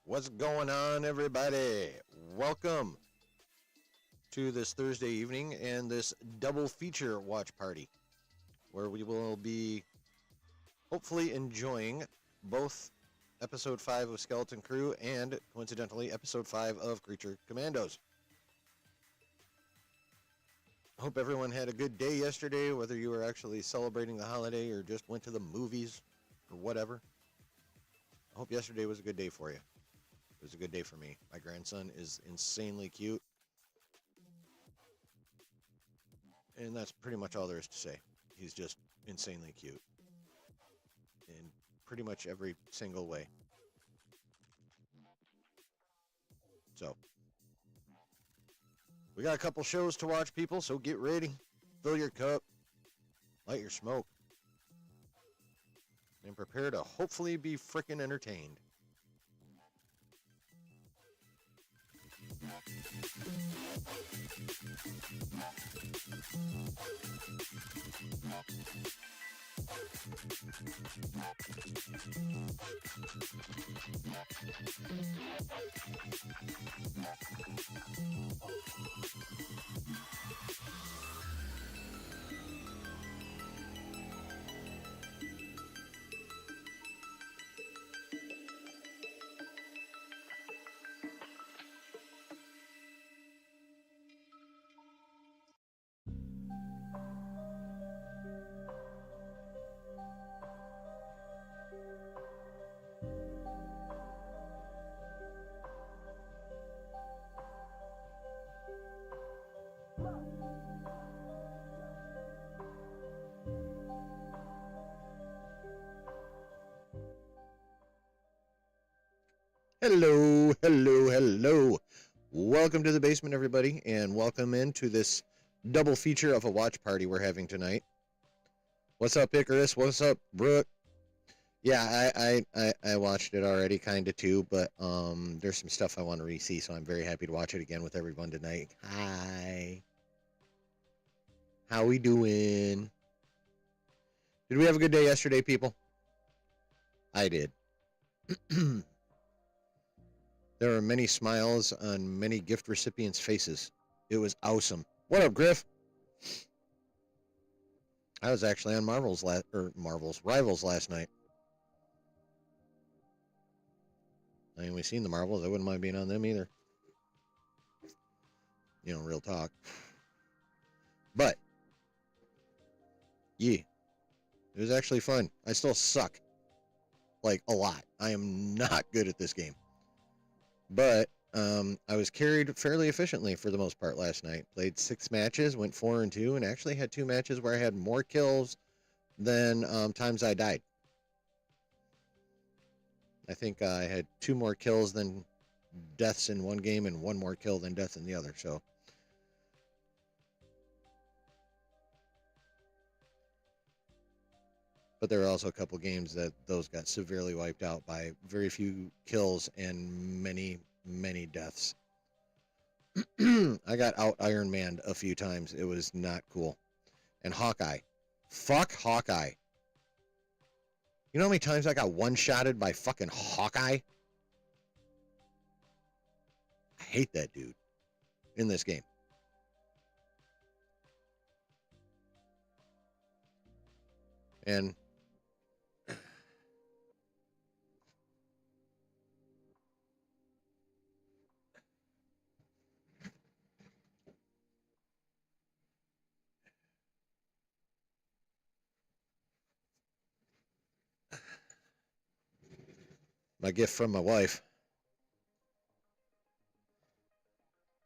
What's going on, everybody? Welcome to this Thursday evening and this double feature watch party where we will be hopefully enjoying both episode 5 of Skeleton Crew and, coincidentally, episode 5 of Creature Commandos. I hope everyone had a good day yesterday, whether you were actually celebrating the holiday or just went to the movies or whatever. I hope yesterday was a good day for you. It was a good day for me. My grandson is insanely cute. And that's pretty much all there is to say. He's just insanely cute. In pretty much every single way. So, we got a couple shows to watch, people, so get ready. Fill your cup. Light your smoke. And prepare to hopefully be frickin' entertained. Hello, hello, hello. Welcome to the basement, everybody, and welcome into this double feature of a watch party we're having tonight. What's up, Icarus? What's up, Brooke? Yeah, I watched it already, kind of too, but there's some stuff I want to re-see, so I'm very happy to watch it again with everyone tonight. Hi. How we doing? Did we have a good day yesterday, people? I did. There were many smiles on many gift recipients' faces. It was awesome. What up, Griff? I was actually on Rivals last night. I mean, we've seen the Marvels. I wouldn't mind being on them either. You know, real talk. But, yeah, it was actually fun. I still suck. Like, a lot. I am not good at this game. But I was carried fairly efficiently for the most part last night. Played 6 matches, went 4-2, and actually had 2 matches where I had more kills than times I died. I think I had 2 more kills than deaths in one game and 1 more kill than death in the other. So, but there were also a couple games that those got severely wiped out by very few kills and many deaths. I got out Iron Man'd a few times. It was not cool. And Hawkeye. Fuck Hawkeye. You know how many times I got one-shotted by fucking Hawkeye? I hate that dude in this game. And my gift from my wife.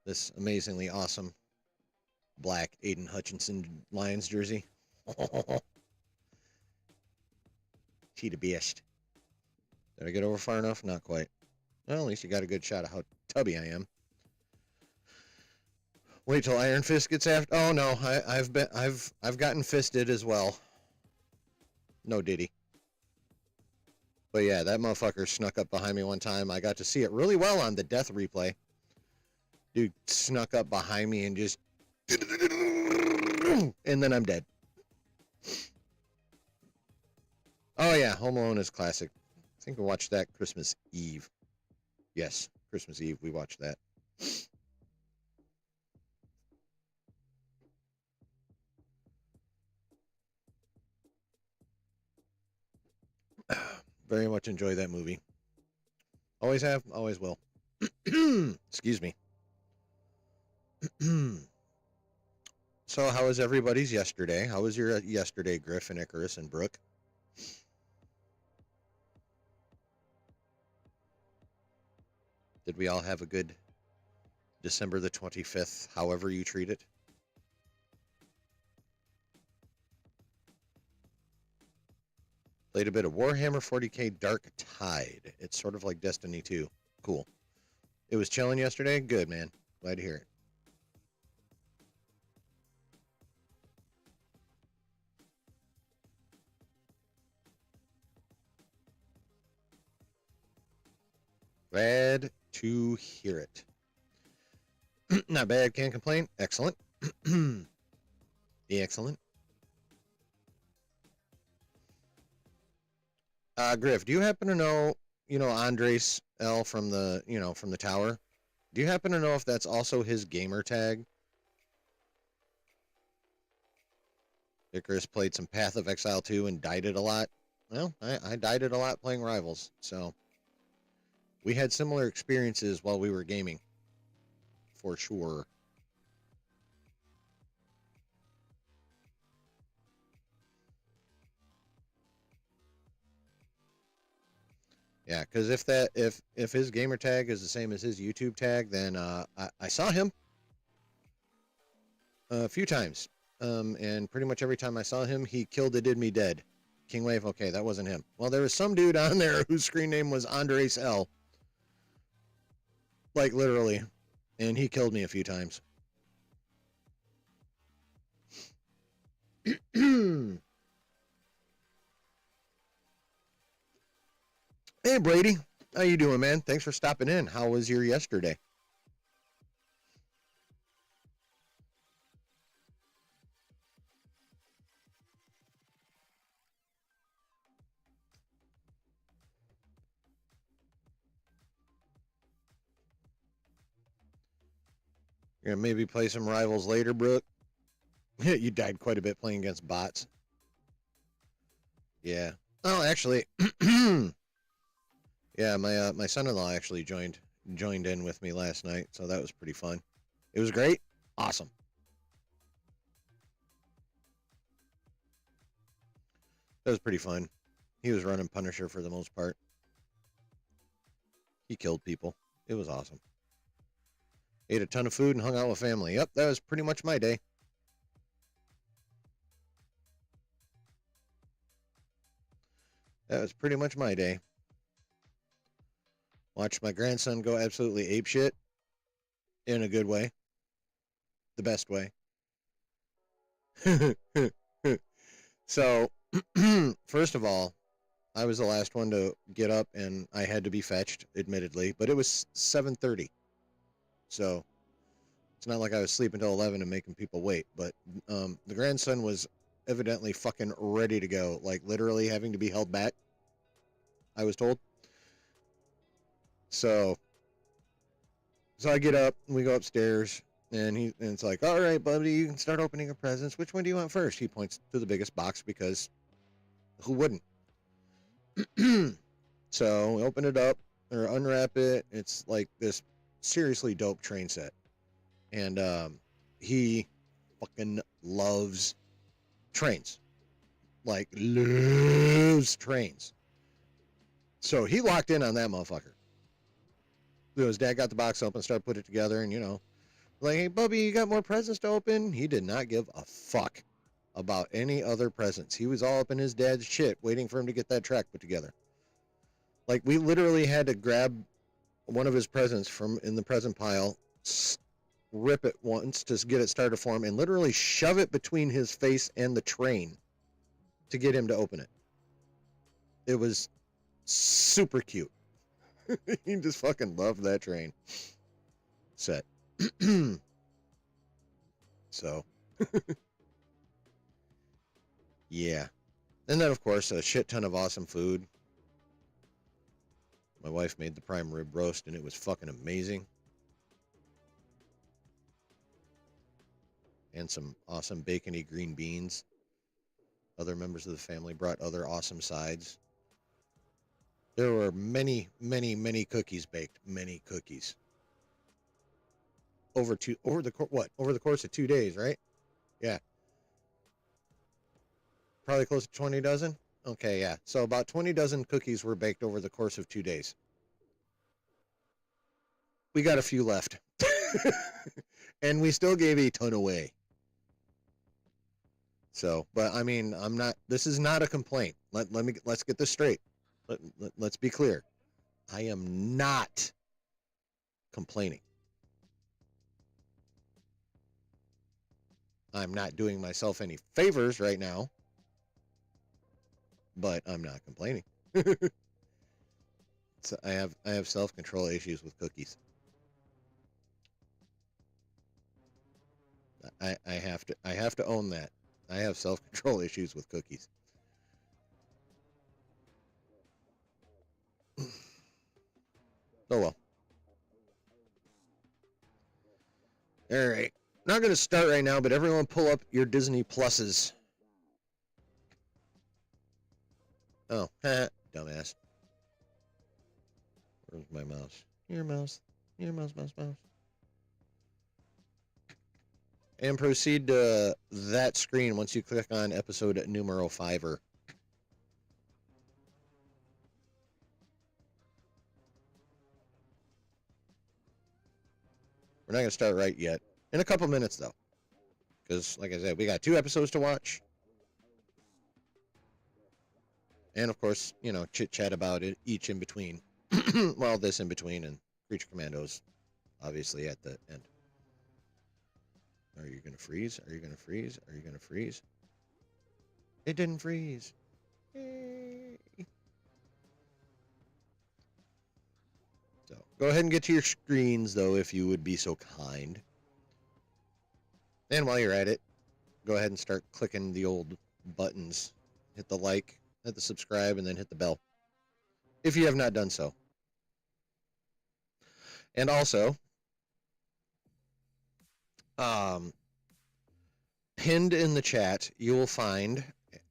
This amazingly awesome black Aiden Hutchinson Lions jersey. She the best. Did I get over far enough? Not quite. Well, at least you got a good shot of how tubby I am. Wait till Iron Fist gets after. Oh no, I've gotten fisted as well. No diddy. But yeah, that motherfucker snuck up behind me one time. I got to see it really well on the death replay. Dude snuck up behind me and just... And then I'm dead. Oh yeah, Home Alone is classic. I think we watched that Christmas Eve. Yes, Christmas Eve, we watched that. Very much enjoy that movie. Always have, always will. Excuse me. So, how was everybody's yesterday? How was your yesterday, Griffin, Icarus, and Brooke? Did we all have a good December the 25th, however you treat it? Played a bit of Warhammer 40k Dark Tide. It's sort of like Destiny 2. Cool. It was chilling yesterday? Good, man. Glad to hear it. Glad to hear it. Not bad, can't complain. Excellent. Excellent. Griff, do you happen to know, Andres L from the tower? Do you happen to know if that's also his gamer tag? Icarus played some Path of Exile 2 and died it a lot. Well, I died it a lot playing Rivals, so we had similar experiences while we were gaming, for sure. Yeah, because if his gamer tag is the same as his YouTube tag, then I saw him a few times, and pretty much every time I saw him, he killed it, did me dead. King Wave, okay, that wasn't him. Well, there was some dude on there whose screen name was Andres L. Like literally, and he killed me a few times. Hey Brady, how you doing, man? Thanks for stopping in. How was your yesterday? You're gonna maybe play some Rivals later, Brooke? You died quite a bit playing against bots. Yeah. Oh, actually, yeah, my son-in-law actually joined in with me last night, so that was pretty fun. It was great. Awesome. That was pretty fun. He was running Punisher for the most part. He killed people. It was awesome. Ate a ton of food and hung out with family. Yep, that was pretty much my day. That was pretty much my day. Watched my grandson go absolutely apeshit in a good way. The best way. So, first of all, I was the last one to get up and I had to be fetched, admittedly, but it was 7:30. So, it's not like I was sleeping until 11 and making people wait, but the grandson was evidently fucking ready to go, like literally having to be held back, I was told. So I get up and we go upstairs and it's like, all right, buddy, you can start opening your presents. Which one do you want first? He points to the biggest box because who wouldn't? So we open it up or unwrap it. It's like this seriously dope train set. And he fucking loves trains. Like, loves trains. So he locked in on that motherfucker. So his dad got the box open, started putting it together, and like, hey, Bubby, you got more presents to open? He did not give a fuck about any other presents. He was all up in his dad's shit, waiting for him to get that track put together. Like, we literally had to grab one of his presents from in the present pile, rip it once to get it started for him, and literally shove it between his face and the train to get him to open it. It was super cute. He just fucking loved that train set. So, yeah. And then, of course, a shit ton of awesome food. My wife made the prime rib roast, and it was fucking amazing. And some awesome bacony green beans. Other members of the family brought other awesome sides. There were many, many, many cookies baked. Many cookies. Over the course of 2 days, right? Yeah. Probably close to 20 dozen? Okay, yeah. So about 20 dozen cookies were baked over the course of 2 days. We got a few left. And we still gave a ton away. So, but I mean, this is not a complaint. Let's get this straight. Let's be clear. I am not complaining. I'm not doing myself any favors right now, but I'm not complaining. So I have self-control issues with cookies. I have to own that. I have self-control issues with cookies. Oh well. All right. Not going to start right now, but everyone pull up your Disney Pluses. Oh, dumbass. Where's my mouse? Your mouse. Mouse. And proceed to that screen once you click on episode numero 5. We're not going to start right yet. In a couple minutes, though. Because, like I said, we got 2 episodes to watch. And, of course, chit-chat about it each in between. Well, this in between and Creature Commandos, obviously, at the end. Are you going to freeze? Are you going to freeze? Are you going to freeze? It didn't freeze. Yay. So, go ahead and get to your screens, though, if you would be so kind. And while you're at it, go ahead and start clicking the old buttons. Hit the like, hit the subscribe, and then hit the bell. If you have not done so. And also, pinned in the chat, you will find,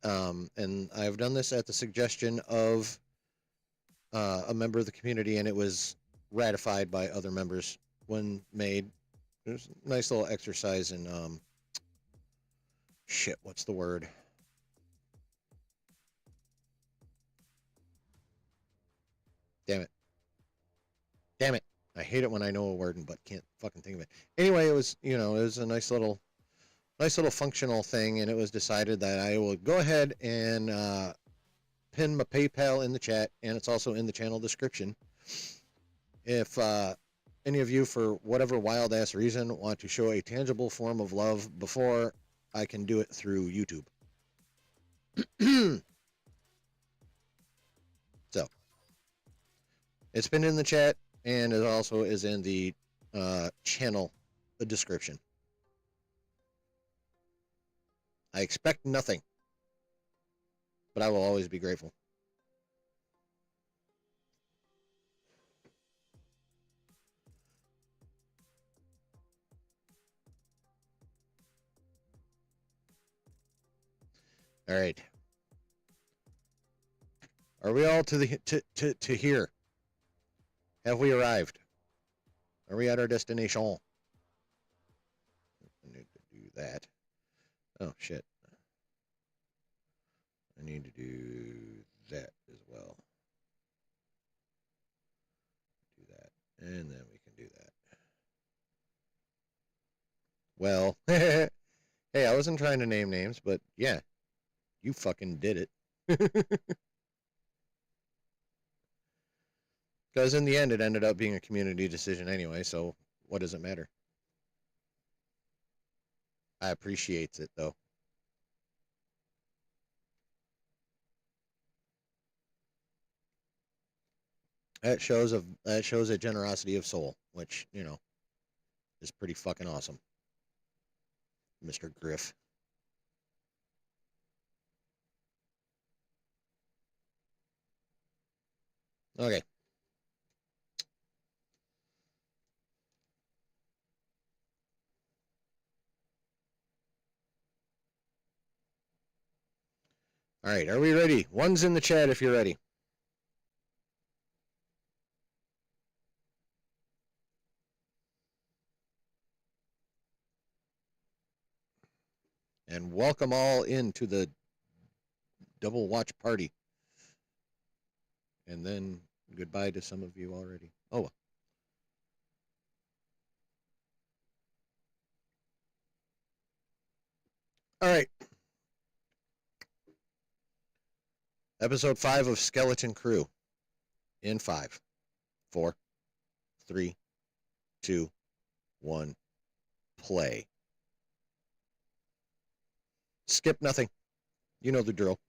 and I've done this at the suggestion of a member of the community, and it was ratified by other members when made. There's a nice little exercise in, what's the word? Damn it. I hate it when I know a word but can't fucking think of it. Anyway, it was a nice little functional thing, and it was decided that I will go ahead and pin my PayPal in the chat, and it's also in the channel description. If any of you, for whatever wild ass reason, want to show a tangible form of love before I can do it through YouTube. So, it's been in the chat, and it also is in the channel description. I expect nothing, but I will always be grateful. All right. Are we all to here? Have we arrived? Are we at our destination? I need to do that. Oh, shit. I need to do that as well. Do that. And then we can do that. Well, hey, I wasn't trying to name names, but yeah, you fucking did it. Because in the end, it ended up being a community decision anyway, so what does it matter? I appreciate it, though. That shows a generosity of soul, which, is pretty fucking awesome. Mr. Griff. Okay. All right, are we ready? One's in the chat if you're ready. And welcome all into the double watch party. And then goodbye to some of you already. Oh. All right. Episode 5 of Skeleton Crew. In 5, 4, 3, 2, 1, play. Skip nothing. You know the drill.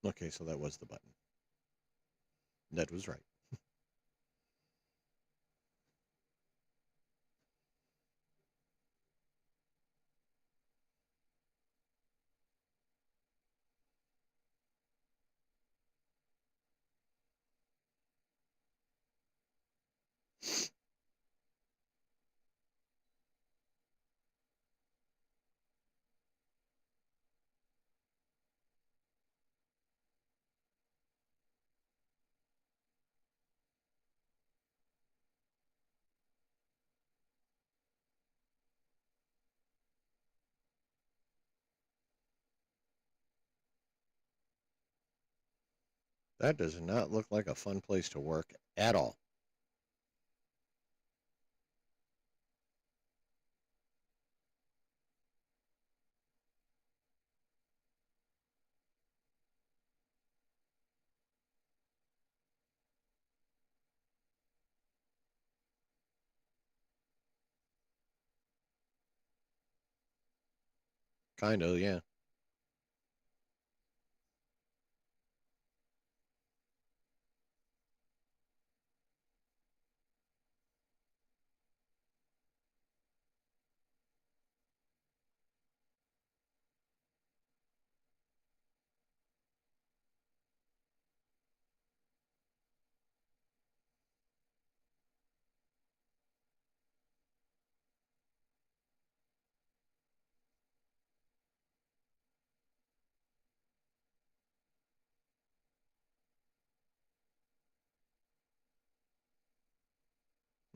Okay, so that was the button. Ned was right. That does not look like a fun place to work at all. Kind of, yeah.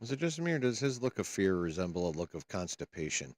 Is it just me, or does his look of fear resemble a look of constipation?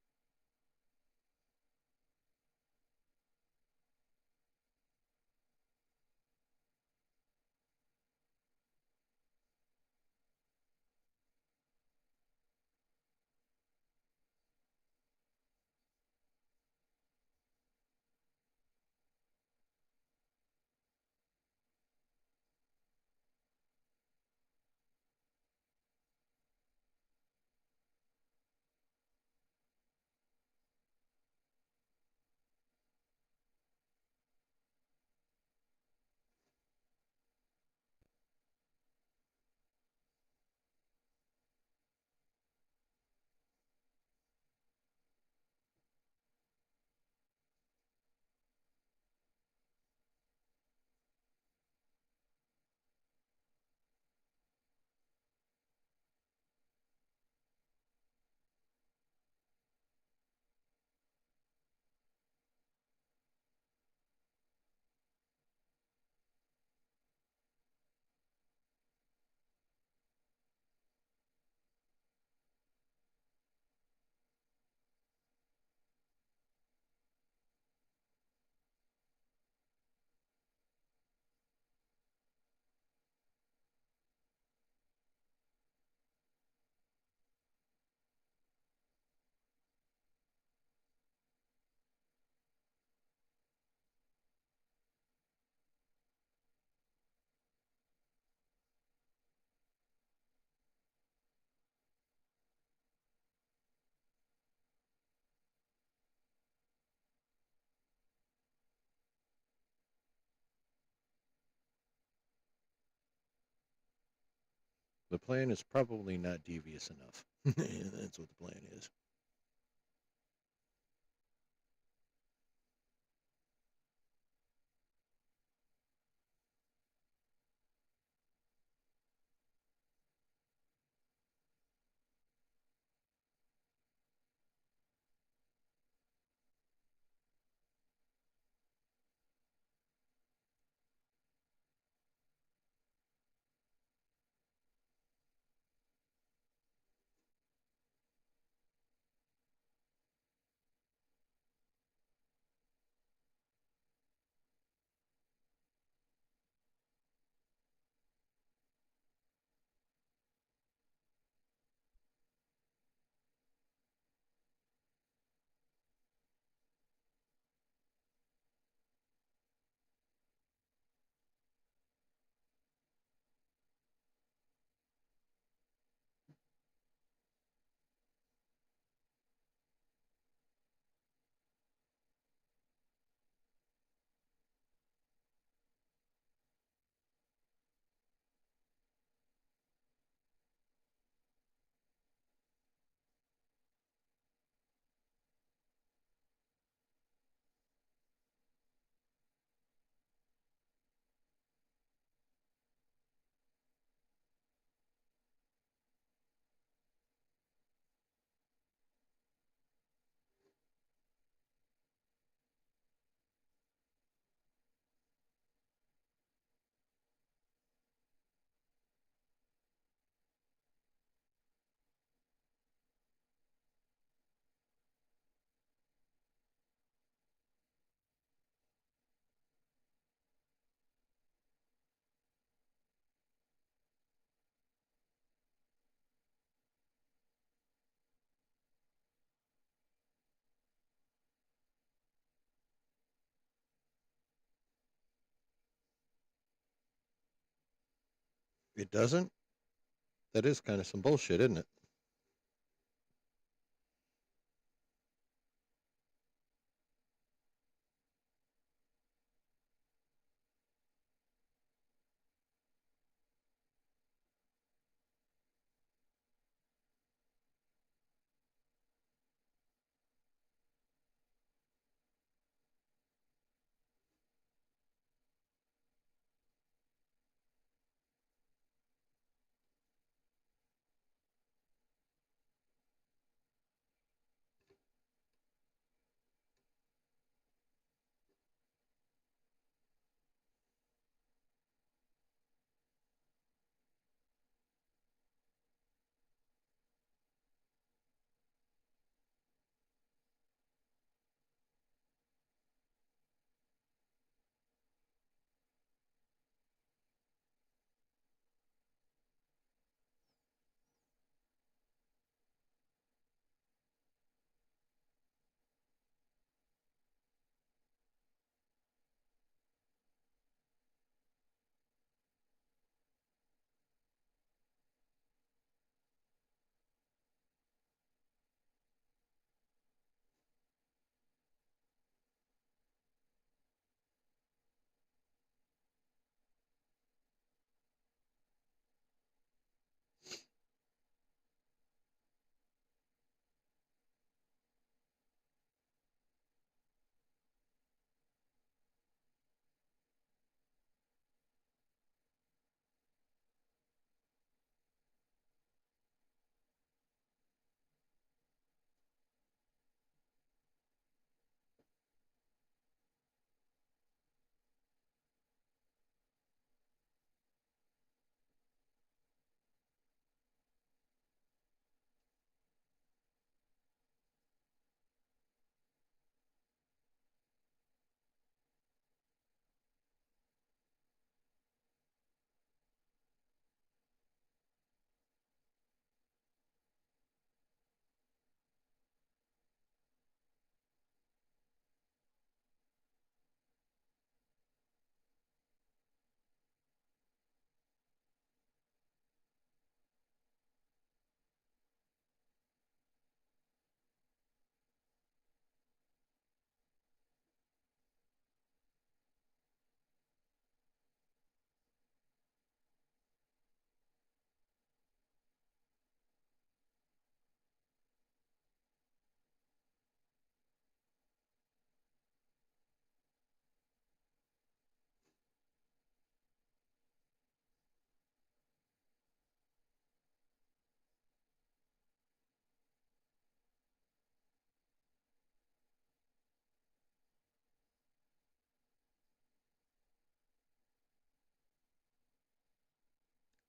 The plan is probably not devious enough. That's what the plan is. It doesn't? That is kind of some bullshit, isn't it?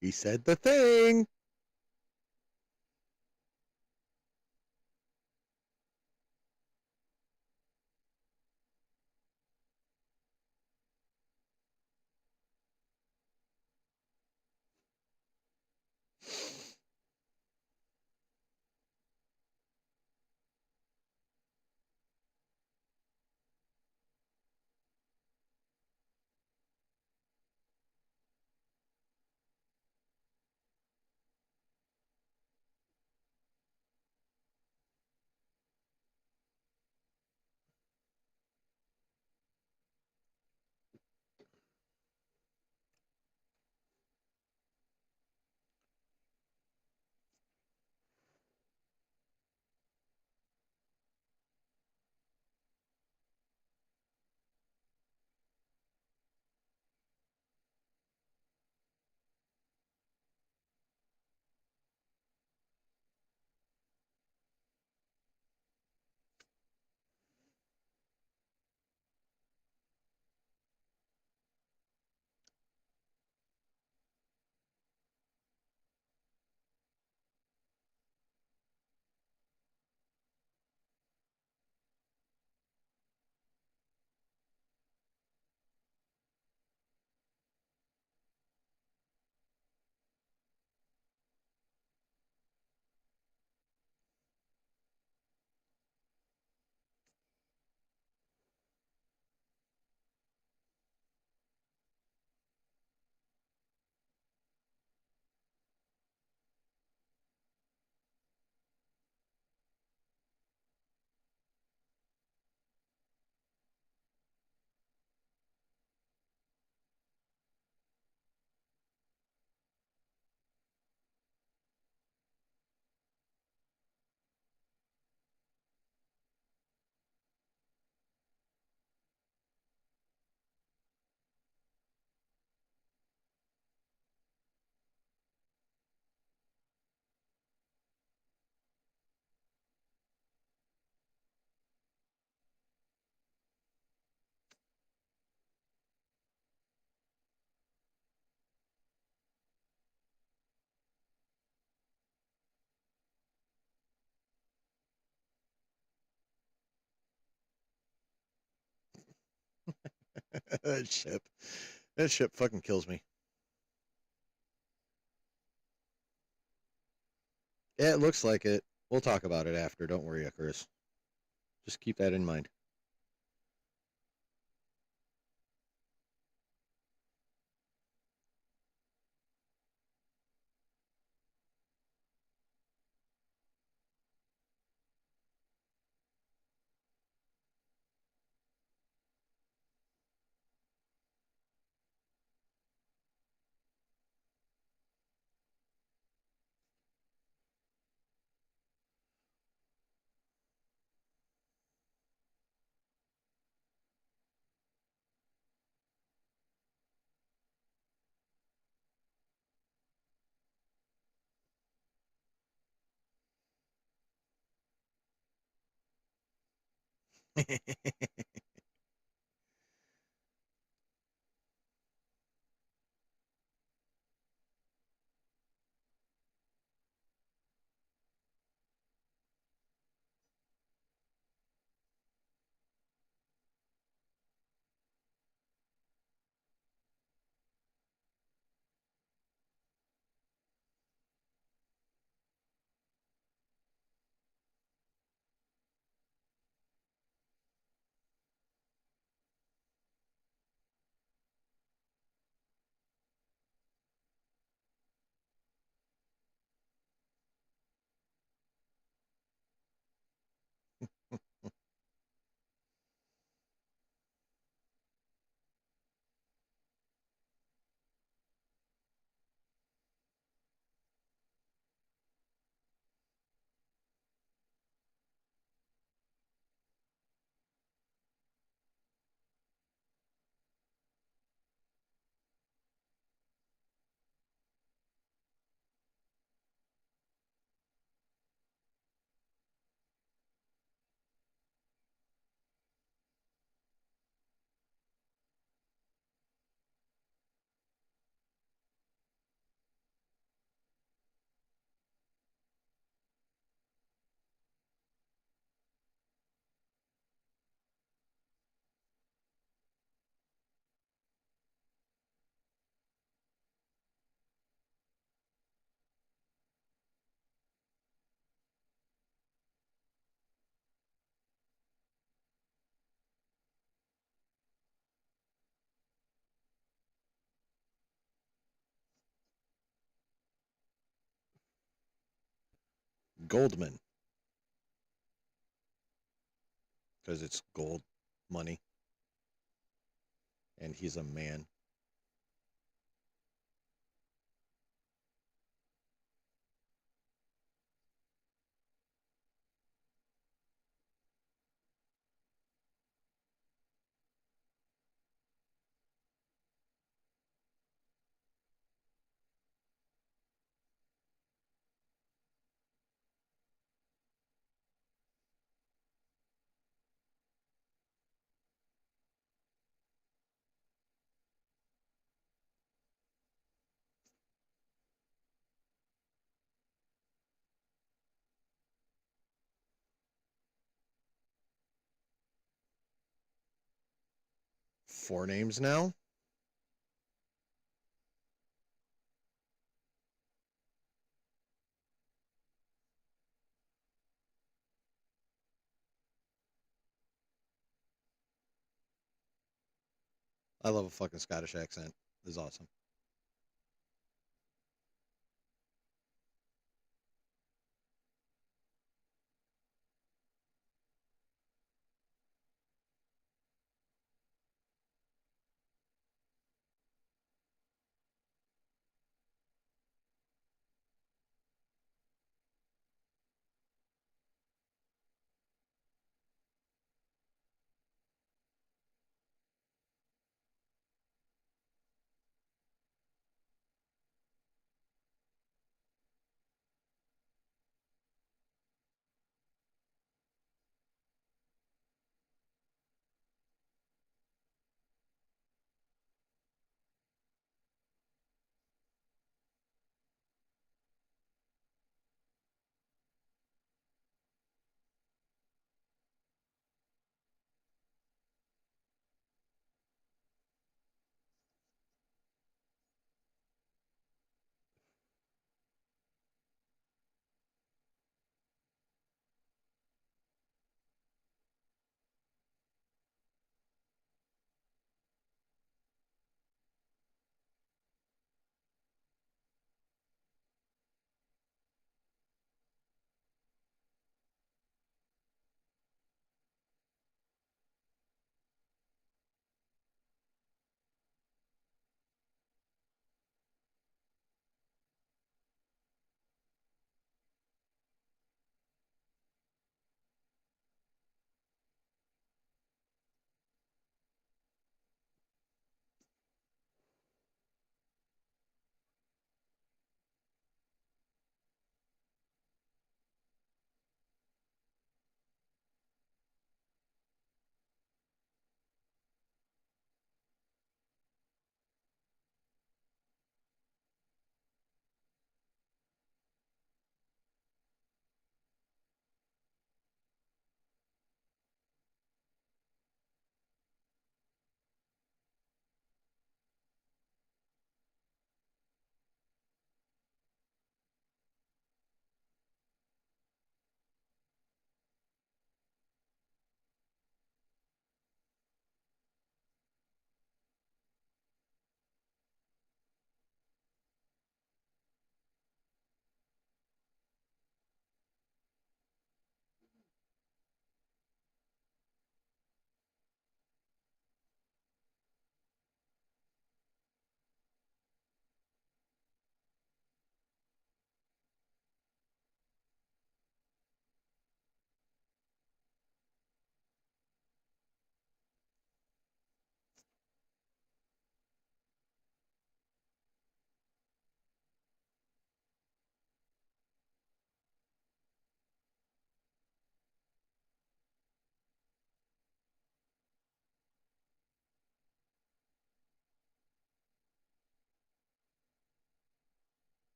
He said the thing. that ship. That ship fucking kills me. Yeah, it looks like it. We'll talk about it after. Don't worry, Icarus. Just keep that in mind. Goldman, because it's gold money, and he's a man. Four names now. I love a fucking Scottish accent. It's awesome.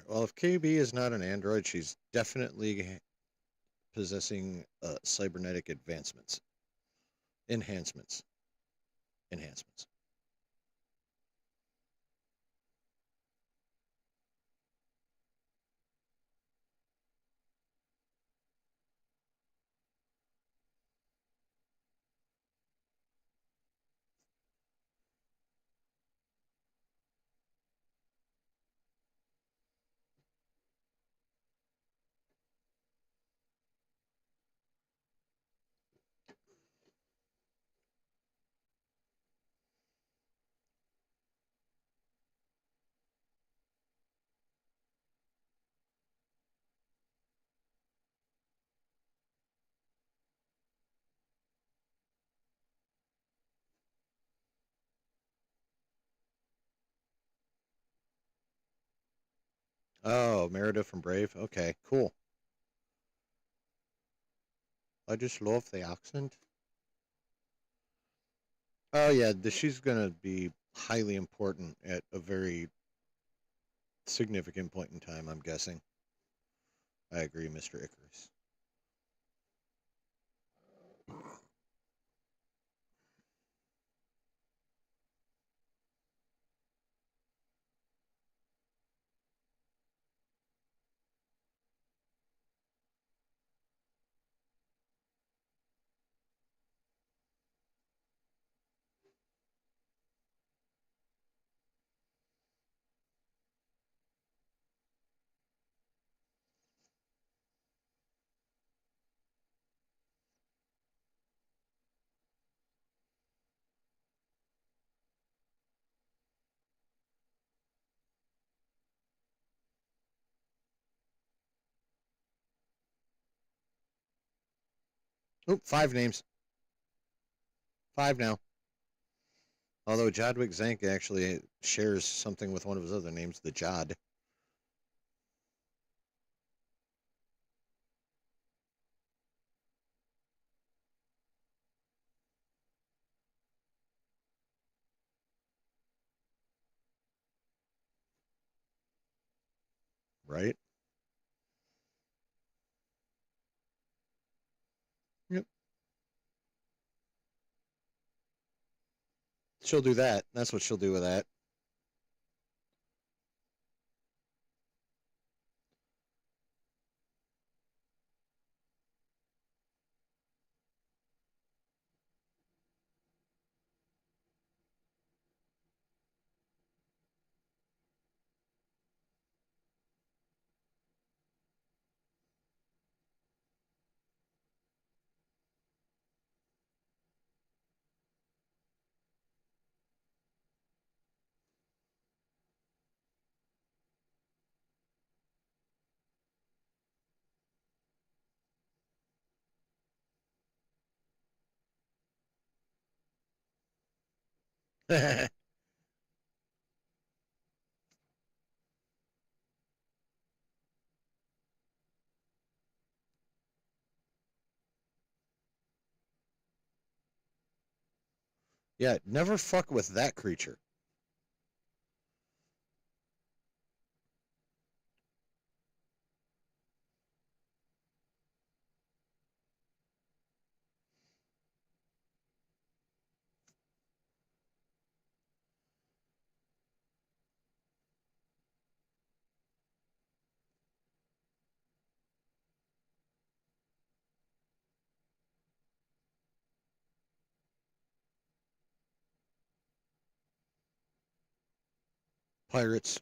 Well, if KB is not an android, she's definitely possessing cybernetic advancements, enhancements, enhancements. Oh, Merida from Brave. Okay, cool. I just love the accent. Oh yeah, she's gonna be highly important at a very significant point in time. I'm guessing. I agree, Mr. Icarus. Oh, five names. Five now. Although Jodwick Zank actually shares something with one of his other names, the Jod. Right? Yep. She'll do that. That's what she'll do with that. Yeah, never fuck with that creature. Pirates.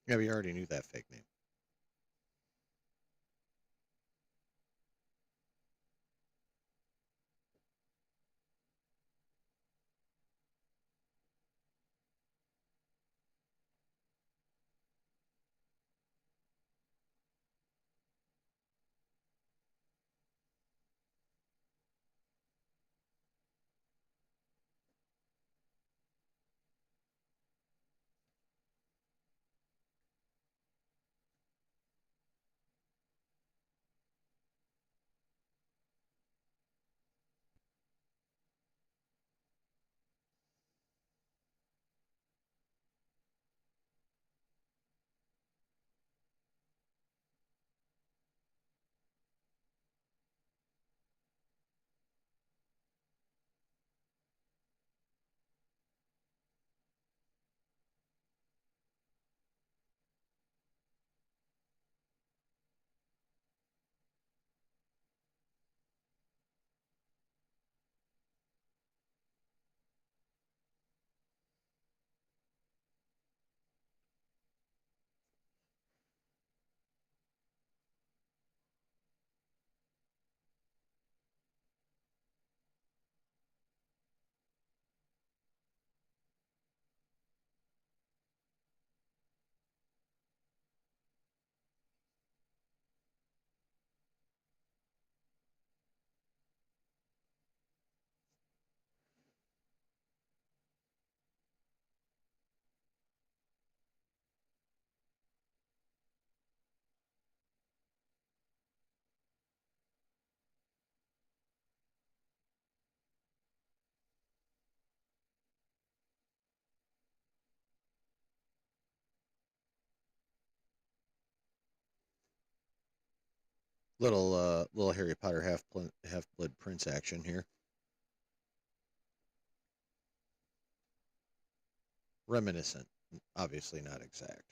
Yeah, we already knew that fake name. Little Harry Potter half blood prince action here. Reminiscent, obviously not exact.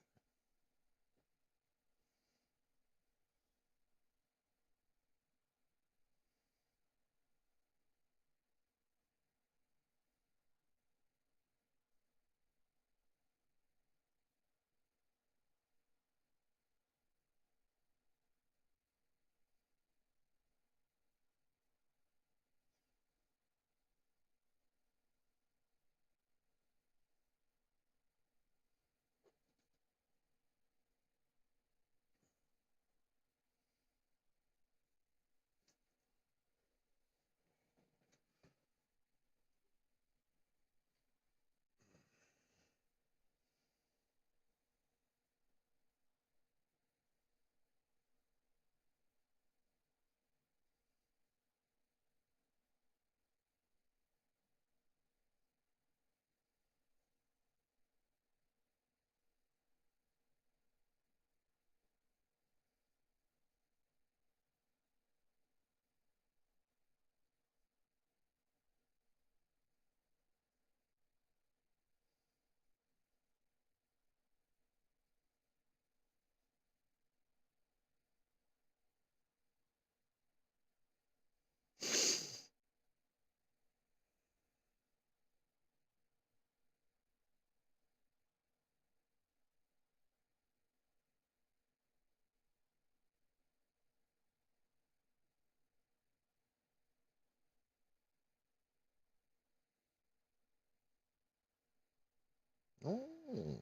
Oh,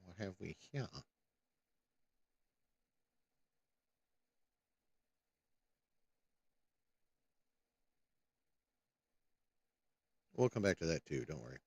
what have we here? We'll come back to that too. Don't worry.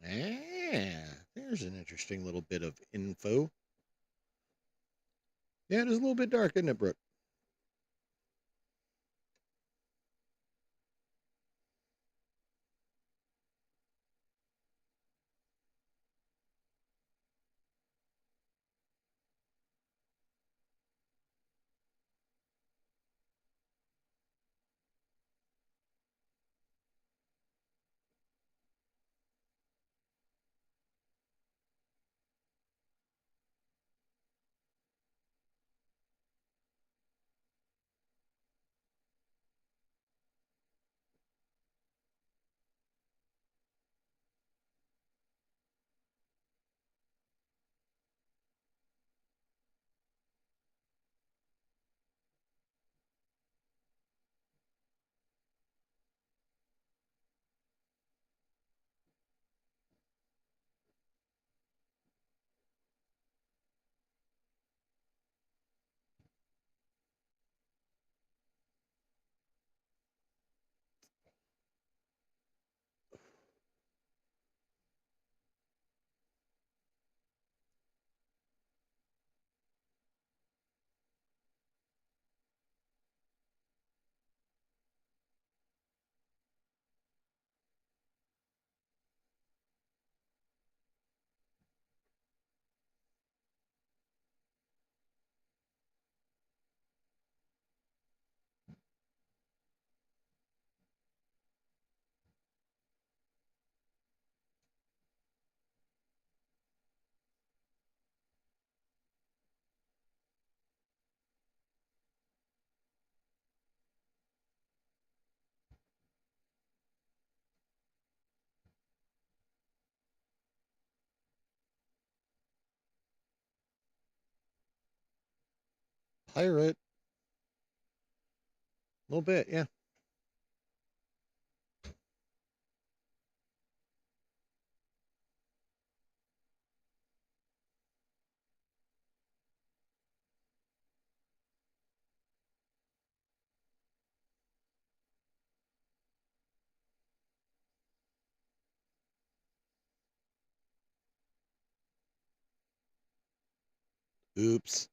Ah, there's an interesting little bit of info. Yeah, it is a little bit dark, isn't it, Brooke? Pirate. A little bit, yeah. Oops.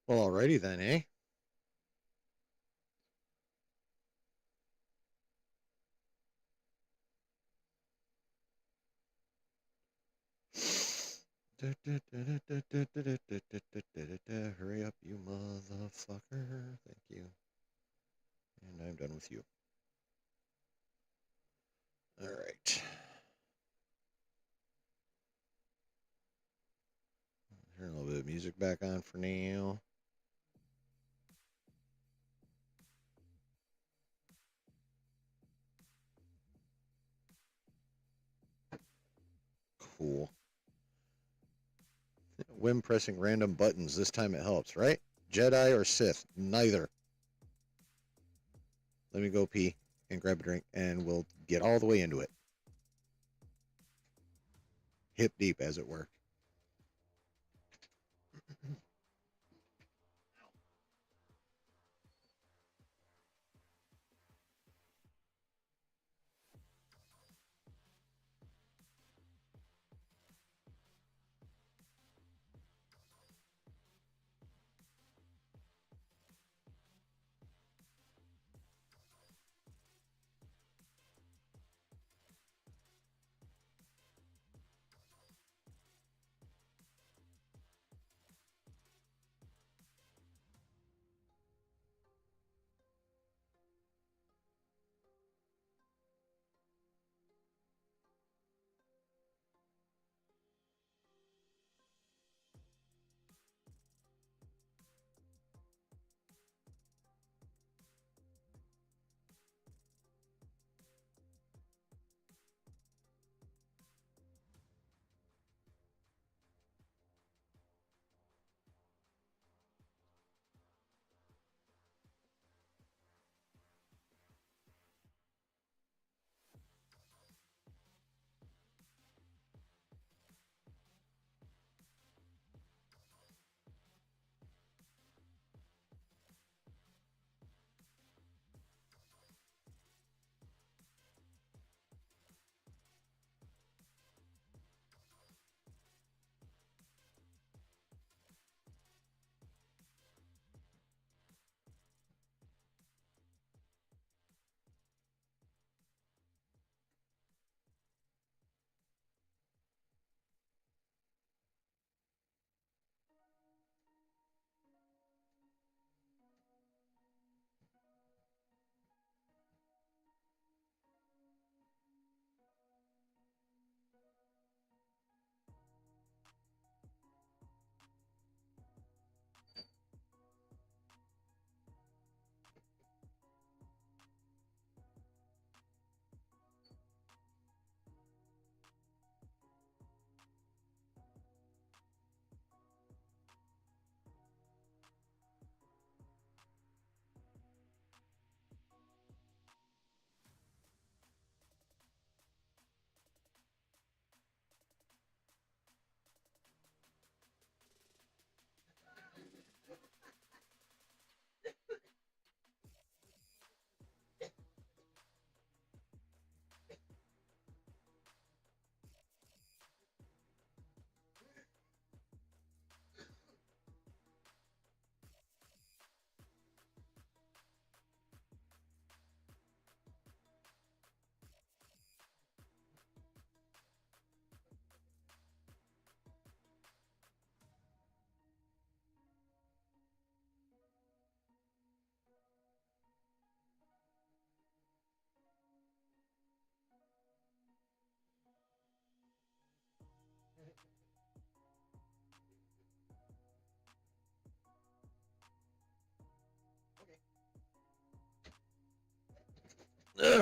Well, alrighty then, eh? Hurry up, you motherfucker. Thank you. And I'm done with you. All right. Turn a little bit of music back on for now. Cool. When pressing random buttons, this time it helps, right? Jedi or Sith? Neither. Let me go pee and grab a drink, and we'll get all the way into it. Hip deep, as it were.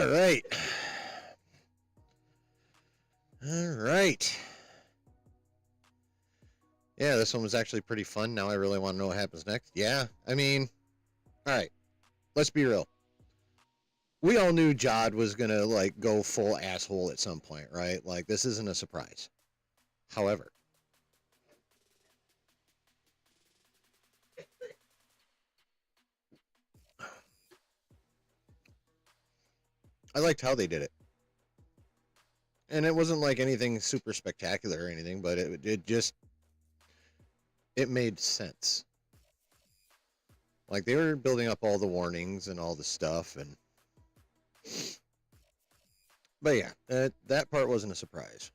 All right. All right. Yeah, this one was actually pretty fun. Now I really want to know what happens next. Yeah, I mean, all right. Let's be real. We all knew Jod was going to, like, go full asshole at some point, right? Like, this isn't a surprise. However, I liked how they did it. And it wasn't like anything super spectacular or anything, but it just, it made sense. Like, they were building up all the warnings and all the stuff, and but yeah, that part wasn't a surprise.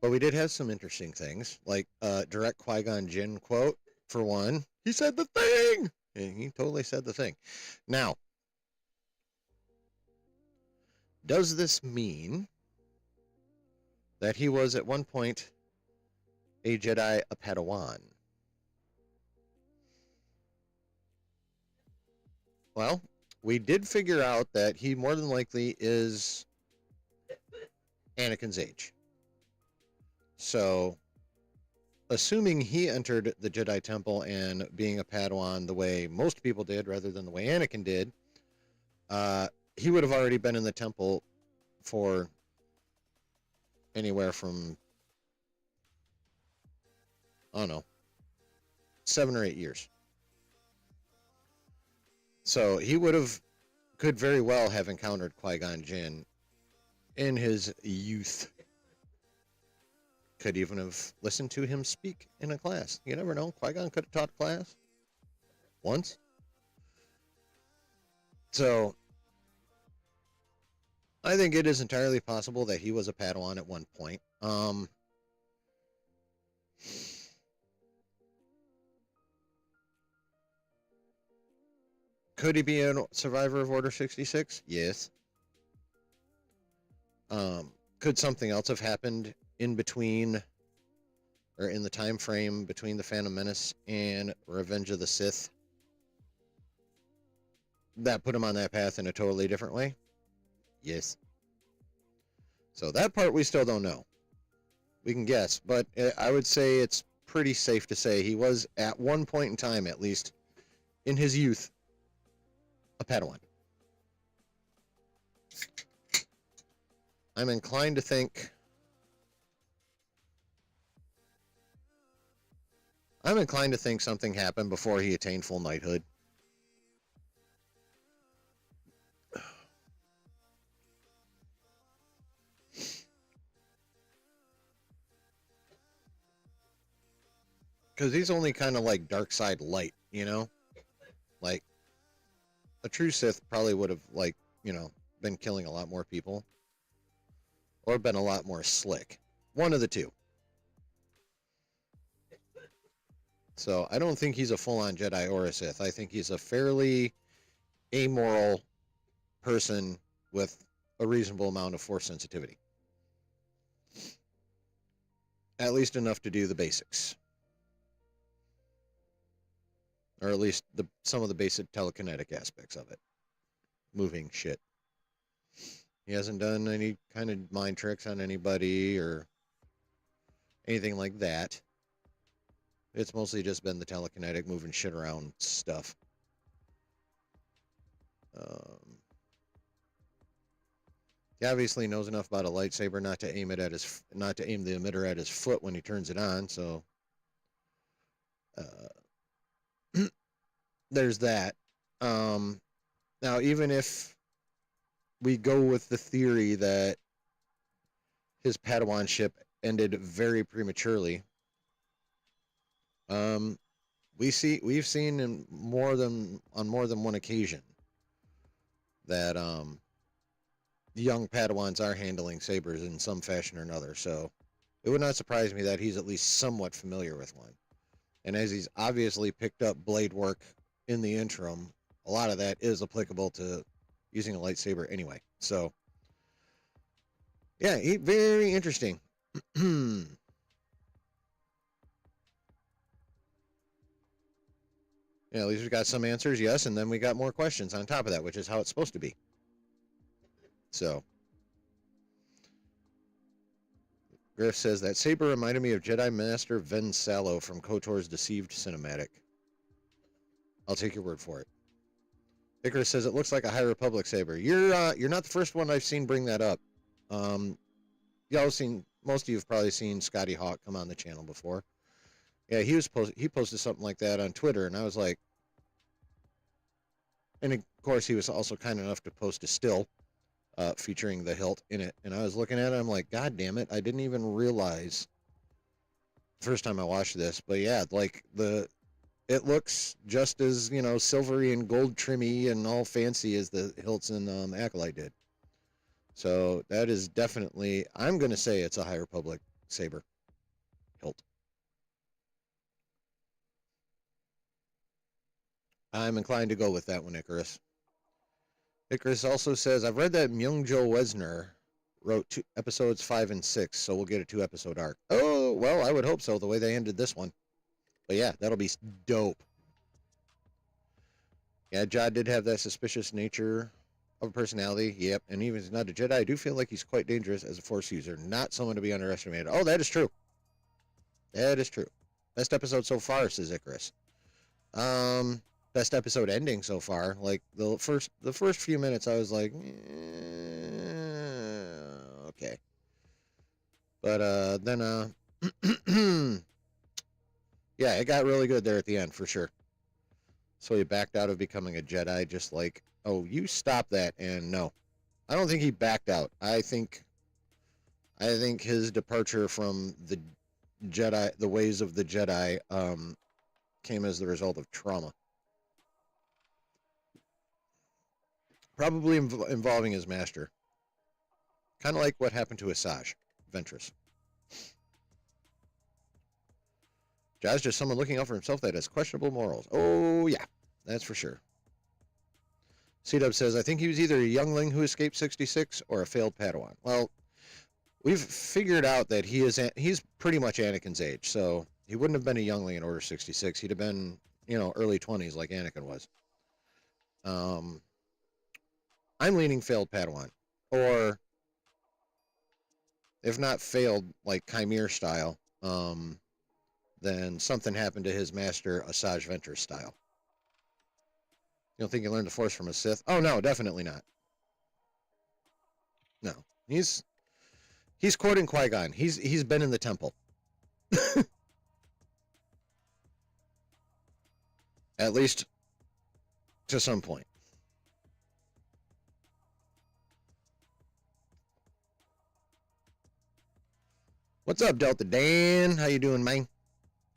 But we did have some interesting things, like direct Qui-Gon Jinn quote, for one. He said the thing! And he totally said the thing. Now, does this mean that he was at one point a Jedi, a Padawan? Well, we did figure out that he more than likely is Anakin's age. So, assuming he entered the Jedi Temple and being a Padawan the way most people did rather than the way Anakin did, he would have already been in the temple for anywhere from, I don't know, 7 or 8 years. So he could very well have encountered Qui-Gon Jinn in his youth. Could even have listened to him speak in a class. You never know. Qui-Gon could have taught a class once. So I think it is entirely possible that he was a Padawan at one point. Could he be a survivor of Order 66? Yes. Could something else have happened in between, or in the time frame between the Phantom Menace and Revenge of the Sith, that put him on that path in a totally different way? Yes. So that part we still don't know. We can guess, but I would say it's pretty safe to say he was, at one point in time at least, in his youth, a Padawan. I'm inclined to think something happened before he attained full knighthood. Because he's only kind of like dark side light, you know? Like, a true Sith probably would have, like, you know, been killing a lot more people. Or been a lot more slick. One of the two. So I don't think he's a full-on Jedi or a Sith. I think he's a fairly amoral person with a reasonable amount of Force sensitivity. At least enough to do the basics. Or at least some of the basic telekinetic aspects of it. Moving shit. He hasn't done any kind of mind tricks on anybody or anything like that. It's mostly just been the telekinetic moving shit around stuff. He obviously knows enough about a lightsaber not to aim the emitter at his foot when he turns it on. So there's that. Now, even if we go with the theory that his Padawanship ended very prematurely, we've seen on more than one occasion that young Padawans are handling sabers in some fashion or another. So it would not surprise me that he's at least somewhat familiar with one. And as he's obviously picked up blade work in the interim, a lot of that is applicable to using a lightsaber anyway. So yeah, very interesting. Yeah, at least we got some answers, yes, and then we got more questions on top of that, which is how it's supposed to be. So, Griff says that saber reminded me of Jedi Master Ven Salo from KOTOR's Deceived cinematic. I'll take your word for it. Icarus says it looks like a High Republic saber. You're not the first one I've seen bring that up. Y'all seen, most of you have probably seen Scotty Hawk come on the channel before. Yeah, he posted something like that on Twitter, and I was like, and of course he was also kind enough to post a still featuring the hilt in it, and I was looking at it, I'm like, God damn it, I didn't even realize the first time I watched this, but yeah, like it looks just as, silvery and gold trimmy and all fancy as the hilts in Acolyte did. So that is definitely, I'm going to say it's a High Republic saber hilt. I'm inclined to go with that one, Icarus. Icarus also says, I've read that Myung-Jo Wesner wrote episodes 5 and 6, so we'll get a 2-episode arc. Oh, well, I would hope so, the way they ended this one. But yeah, that'll be dope. Yeah, Jod did have that suspicious nature of a personality. Yep, and even if he's not a Jedi, I do feel like he's quite dangerous as a Force user. Not someone to be underestimated. Oh, that is true. That is true. Best episode so far, says Icarus. Best episode ending so far. Like the first few minutes, I was like, okay. But then yeah, it got really good there at the end for sure. So he backed out of becoming a Jedi, just like, oh, you stop that, and no, I don't think he backed out. I think his departure from the Jedi, the ways of the Jedi, came as the result of trauma. Probably involving his master. Kind of like what happened to Asajj Ventress. Jai's just someone looking out for himself that has questionable morals. Oh, yeah, that's for sure. C-Dub says, I think he was either a youngling who escaped 66 or a failed Padawan. Well, we've figured out that he's pretty much Anakin's age, so he wouldn't have been a youngling in Order 66. He'd have been, early 20s like Anakin was. I'm leaning failed Padawan. Or, if not failed, like Chimere style, then something happened to his master, Asajj Ventress style. You don't think he learned the Force from a Sith? Oh, no, definitely not. No. He's courting Qui-Gon. He's been in the temple. At least to some point. What's up, Delta Dan? How you doing, man? Do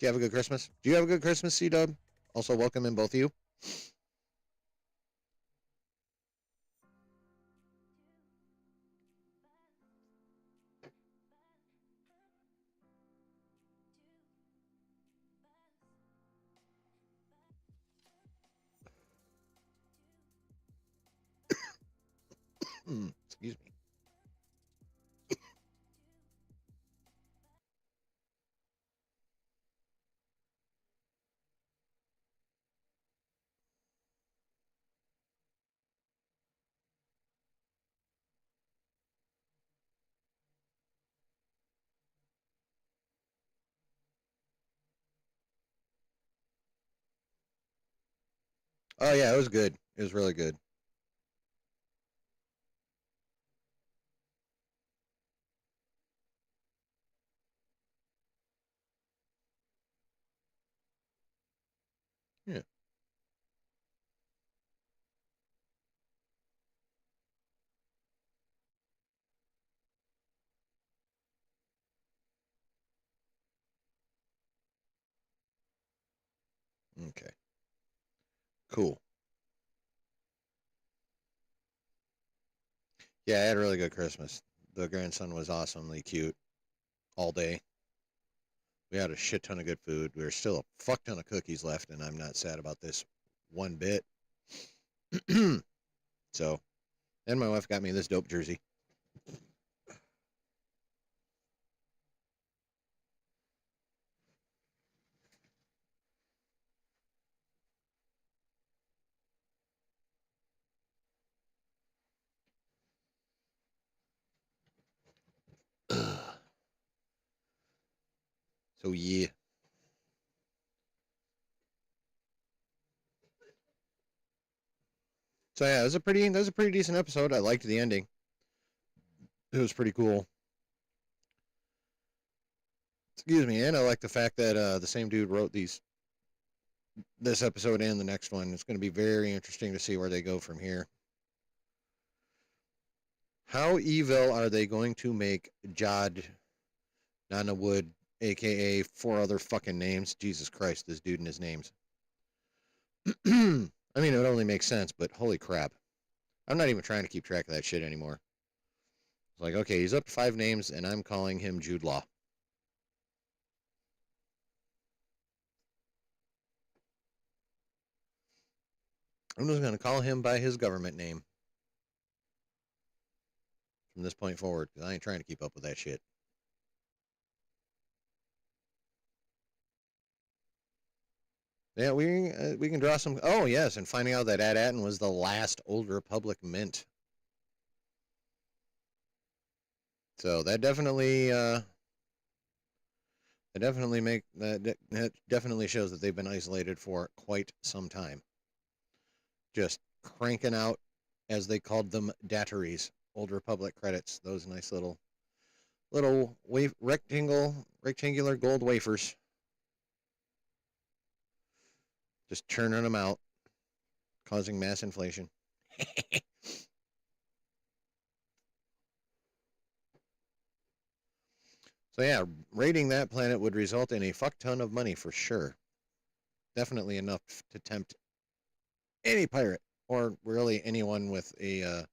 you have a good Christmas? Do you have a good Christmas, C-Dub? Also, welcome in both of you. Excuse me. Oh, yeah, it was good. It was really good. Yeah. Okay. Cool. Yeah, I had a really good Christmas. The grandson was awesomely cute all day. We had a shit ton of good food. There's still a fuck ton of cookies left, and I'm not sad about this one bit. So, and my wife got me this dope jersey. So yeah. So yeah, that was a pretty decent episode. I liked the ending. It was pretty cool. Excuse me, and I like the fact that the same dude wrote this episode and the next one. It's going to be very interesting to see where they go from here. How evil are they going to make Jod Nana Wood, aka four other fucking names? Jesus Christ, this dude and his names. I mean, it would only make sense, but holy crap. I'm not even trying to keep track of that shit anymore. It's like, okay, he's up to 5 names, and I'm calling him Jude Law. I'm just going to call him by his government name from this point forward, because I ain't trying to keep up with that shit. Yeah, we can draw some. Oh yes, and finding out that Ad-Atten was the last Old Republic mint. So that definitely that definitely shows that they've been isolated for quite some time. Just cranking out, as they called them, dataries, Old Republic credits. Those nice little rectangular gold wafers. Just churning them out, causing mass inflation. So yeah, raiding that planet would result in a fuck ton of money for sure. Definitely enough to tempt any pirate, or really anyone with a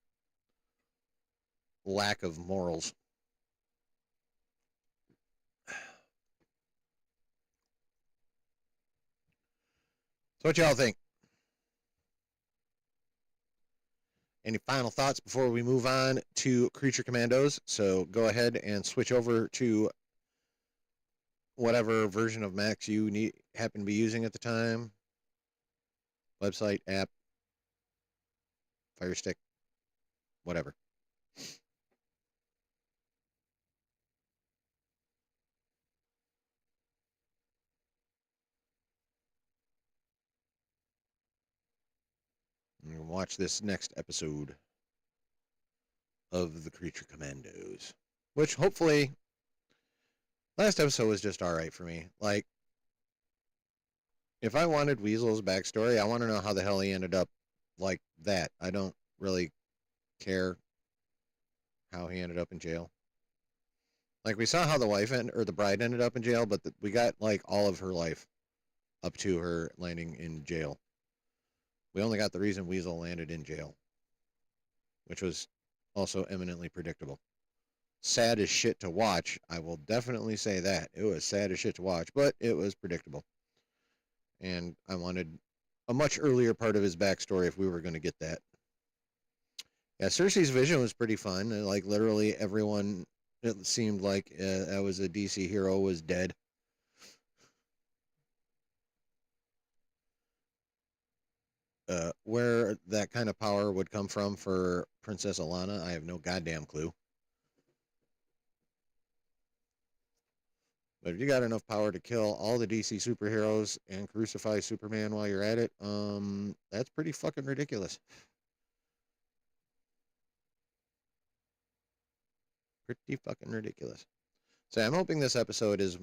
lack of morals. So what y'all think? Any final thoughts before we move on to Creature Commandos? So go ahead and switch over to whatever version of Max you happen to be using at the time. Website, app, Fire Stick, whatever. And watch this next episode of the Creature Commandos, which hopefully last episode was just all right for me. Like, if I wanted Weasel's backstory, I want to know how the hell he ended up like that. I don't really care how he ended up in jail. Like, we saw how the bride ended up in jail, but we got like all of her life up to her landing in jail. We only got the reason Weasel landed in jail, which was also eminently predictable. Sad as shit to watch. I will definitely say that. It was sad as shit to watch, but it was predictable. And I wanted a much earlier part of his backstory if we were going to get that. Yeah, Cersei's vision was pretty fun. Like, literally everyone, it seemed like I was a DC hero, was dead. Where that kind of power would come from for Princess Alana, I have no goddamn clue. But if you got enough power to kill all the DC superheroes and crucify Superman while you're at it, that's pretty fucking ridiculous. Pretty fucking ridiculous. So I'm hoping this episode is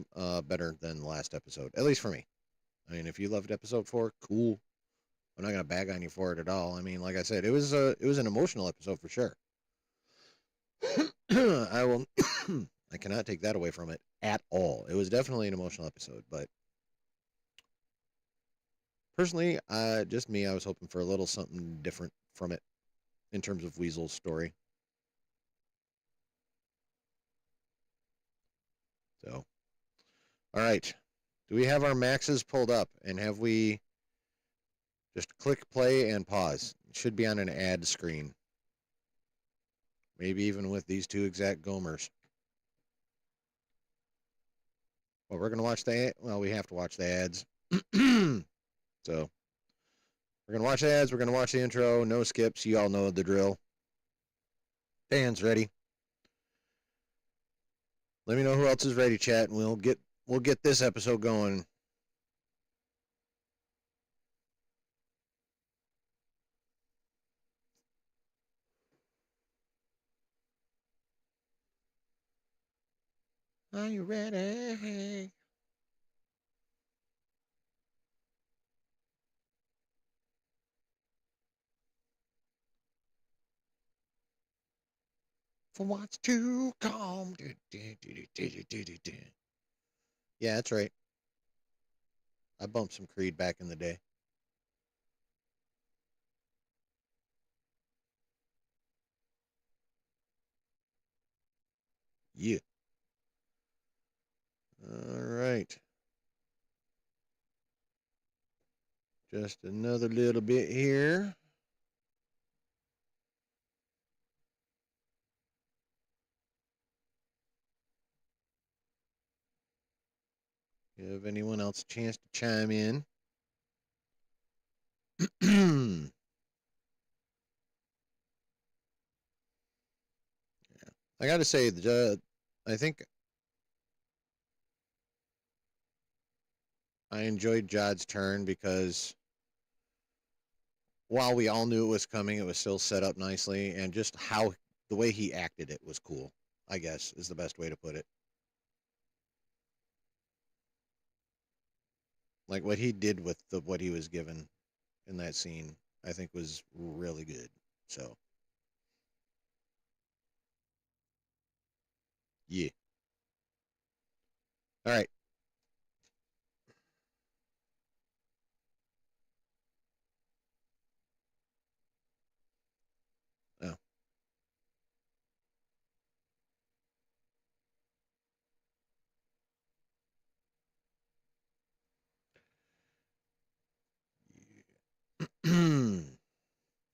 better than the last episode, at least for me. I mean, if you loved episode 4, cool. I'm not gonna bag on you for it at all. I mean, like I said, it was an emotional episode for sure. I will. I cannot take that away from it at all. It was definitely an emotional episode, but personally, just me, I was hoping for a little something different from it in terms of Weasel's story. So, all right. Do we have our maxes pulled up, and have we just click play and pause? It should be on an ad screen. Maybe even with these two exact Gomers. Well, we're gonna watch we have to watch the ads. So we're gonna watch the ads. We're gonna watch the intro. No skips. You all know the drill. Dan's ready. Let me know who else is ready, chat, and we'll get we'll get this episode going. Are you ready? For what's to come? Yeah, that's right. I bumped some Creed back in the day. Yeah. All right. Just another little bit here. Give anyone else a chance to chime in. Yeah. I got to say, I think I enjoyed Jod's turn because while we all knew it was coming, it was still set up nicely, and just how the way he acted it was cool. I guess is the best way to put it. Like what he did with what he was given in that scene, I think was really good. So yeah. All right. Oh.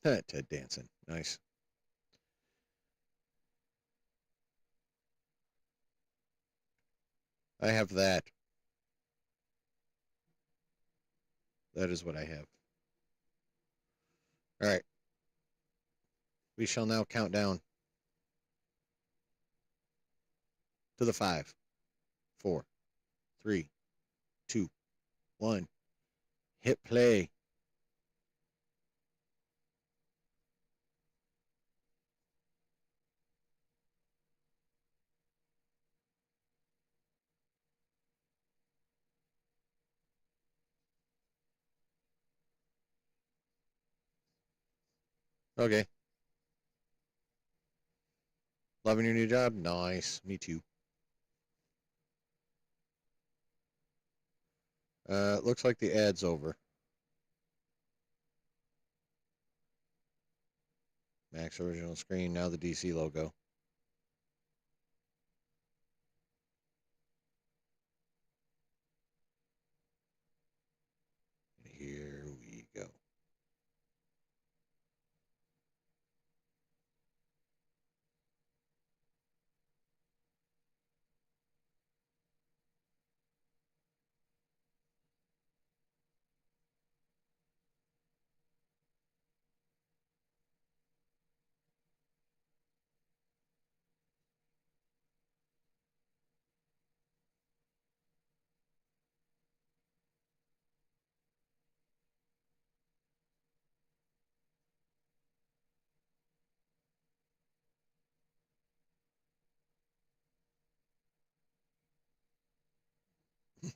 Yeah. Ted Danson, nice. I have that. That is what I have. All right. We shall now count down to the 5, 4, 3, 2, 1. Hit play. Okay. Loving your new job? Nice. Me too. Looks like the ad's over. Max original screen. Now the DC logo. Here we go.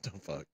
The fuck.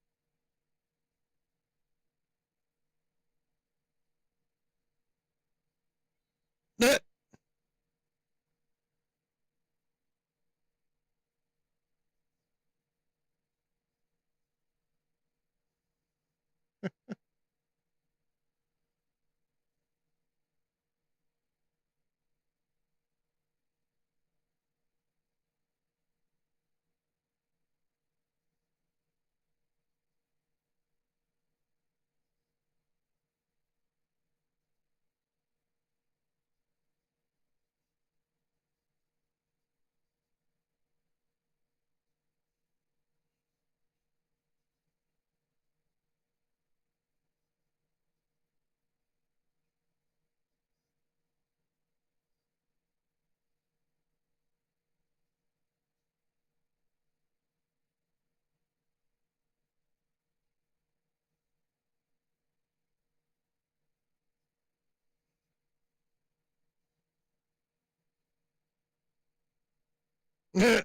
That's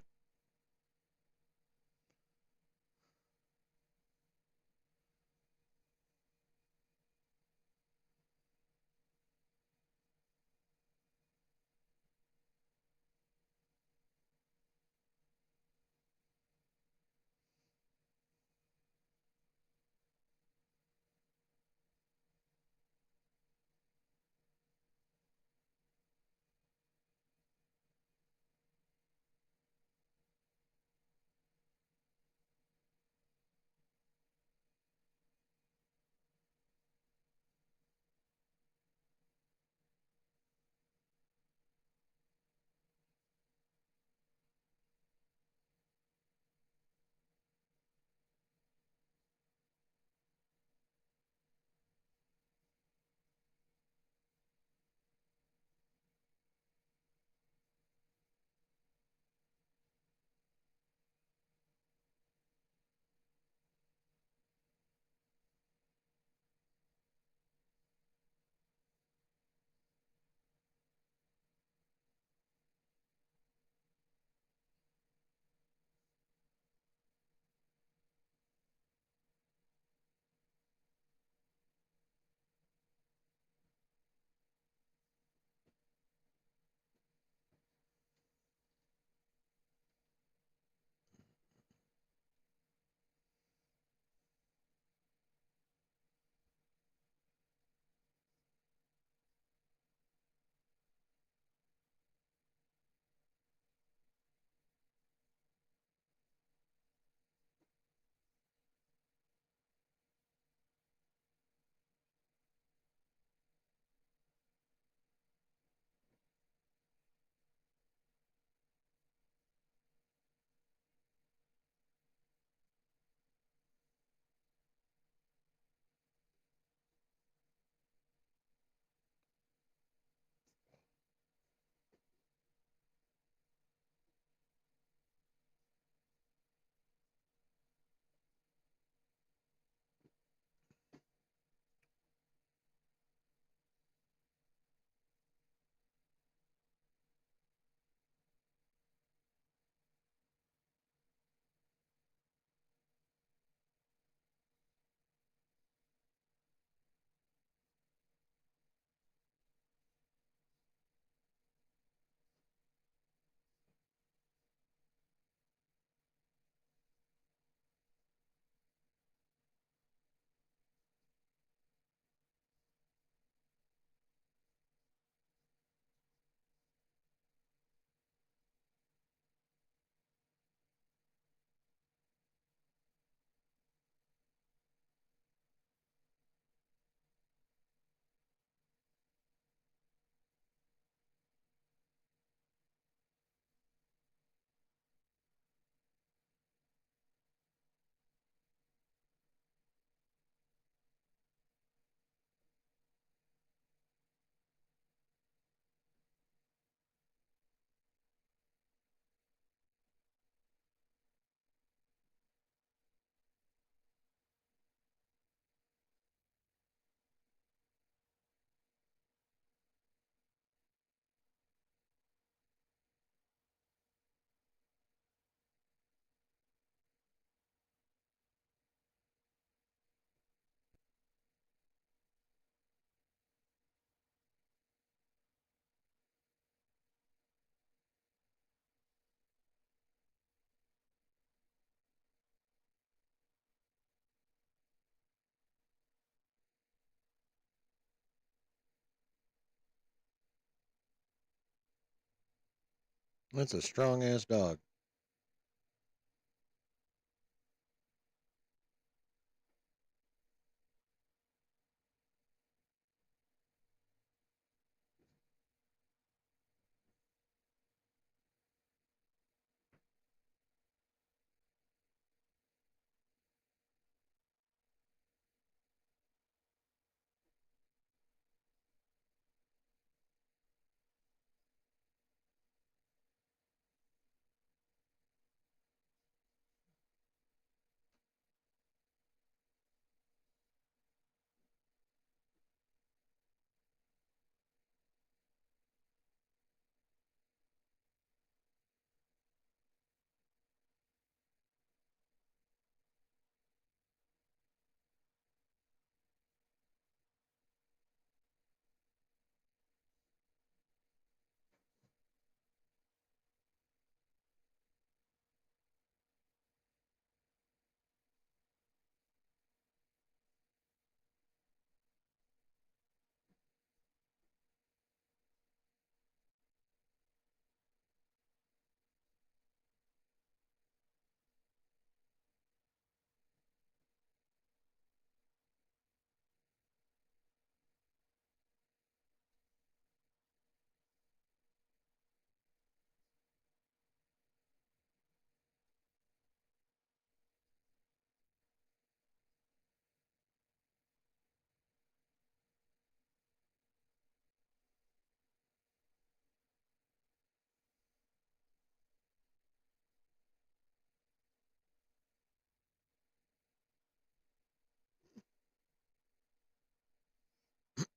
a strong ass dog.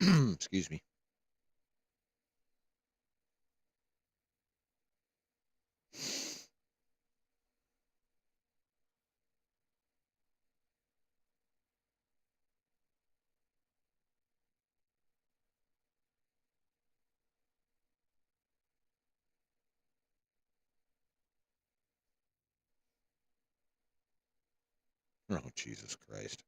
Excuse me. Oh, Jesus Christ.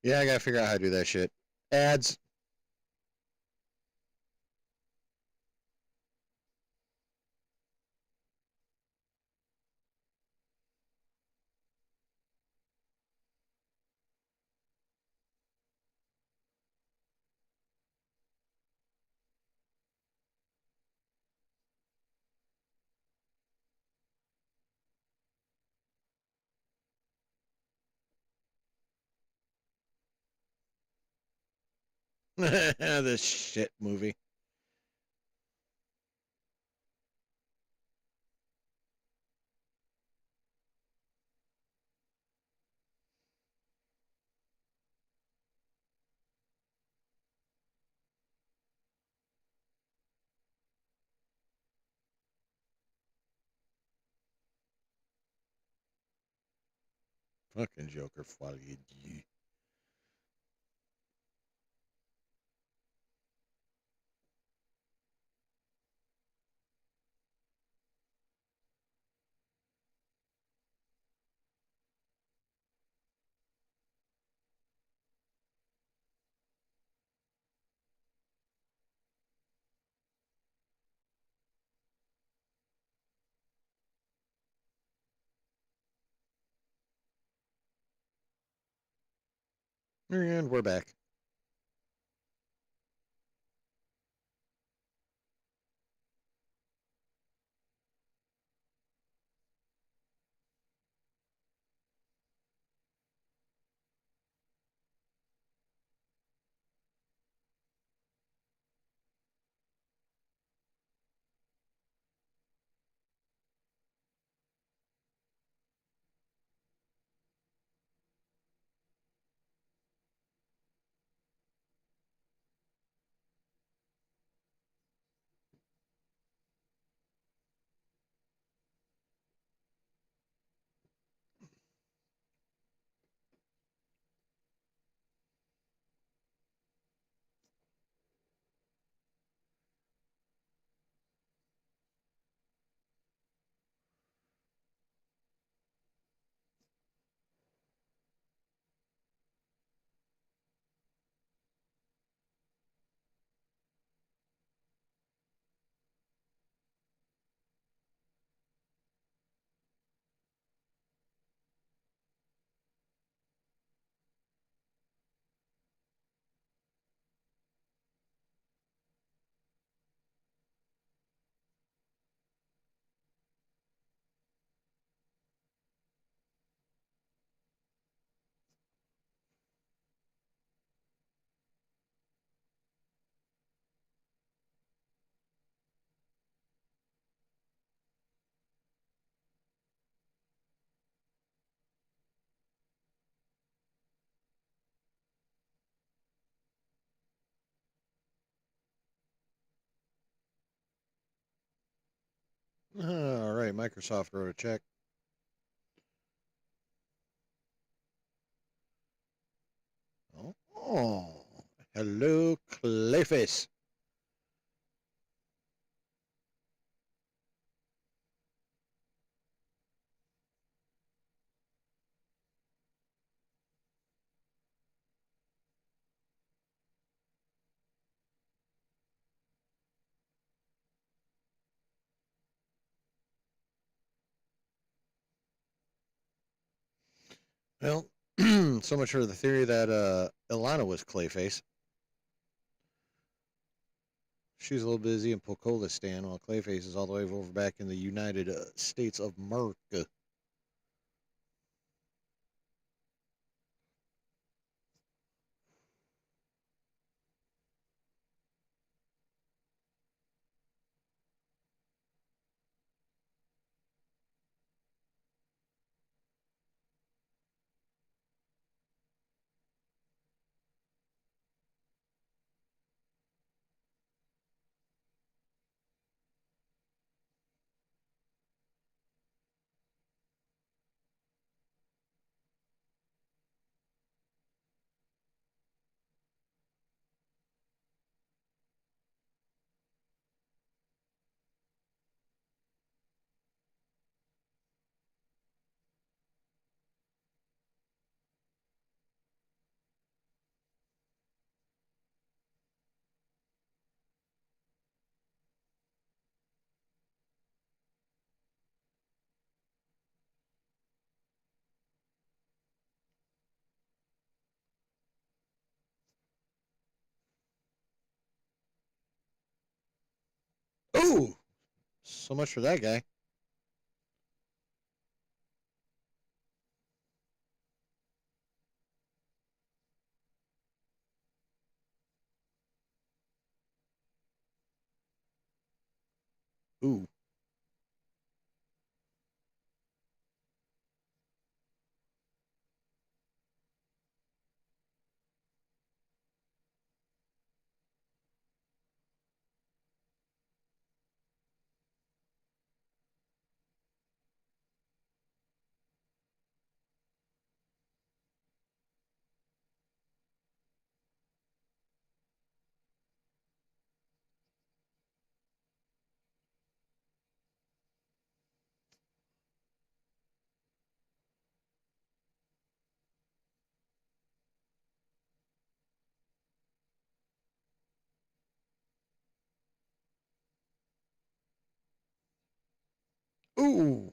Yeah, I gotta figure out how to do that shit. Ads. This shit movie. Fucking Joker. And we're back. All right, Microsoft wrote a check. Oh, hello, Clayface. Well, so much for the theory that Ilana was Clayface. She's a little busy in Pocolistan while Clayface is all the way over back in the United States of America. Oh, so much for that guy. Ooh. Ooh.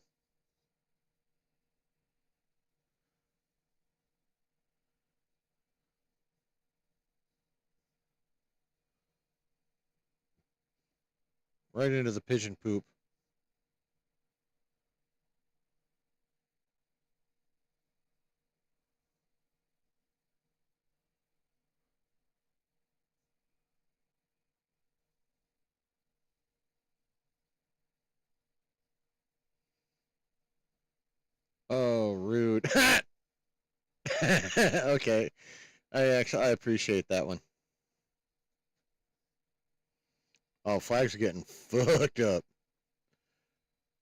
Right into the pigeon poop. Oh, rude. Okay. I appreciate that one. Oh, flags are getting fucked up.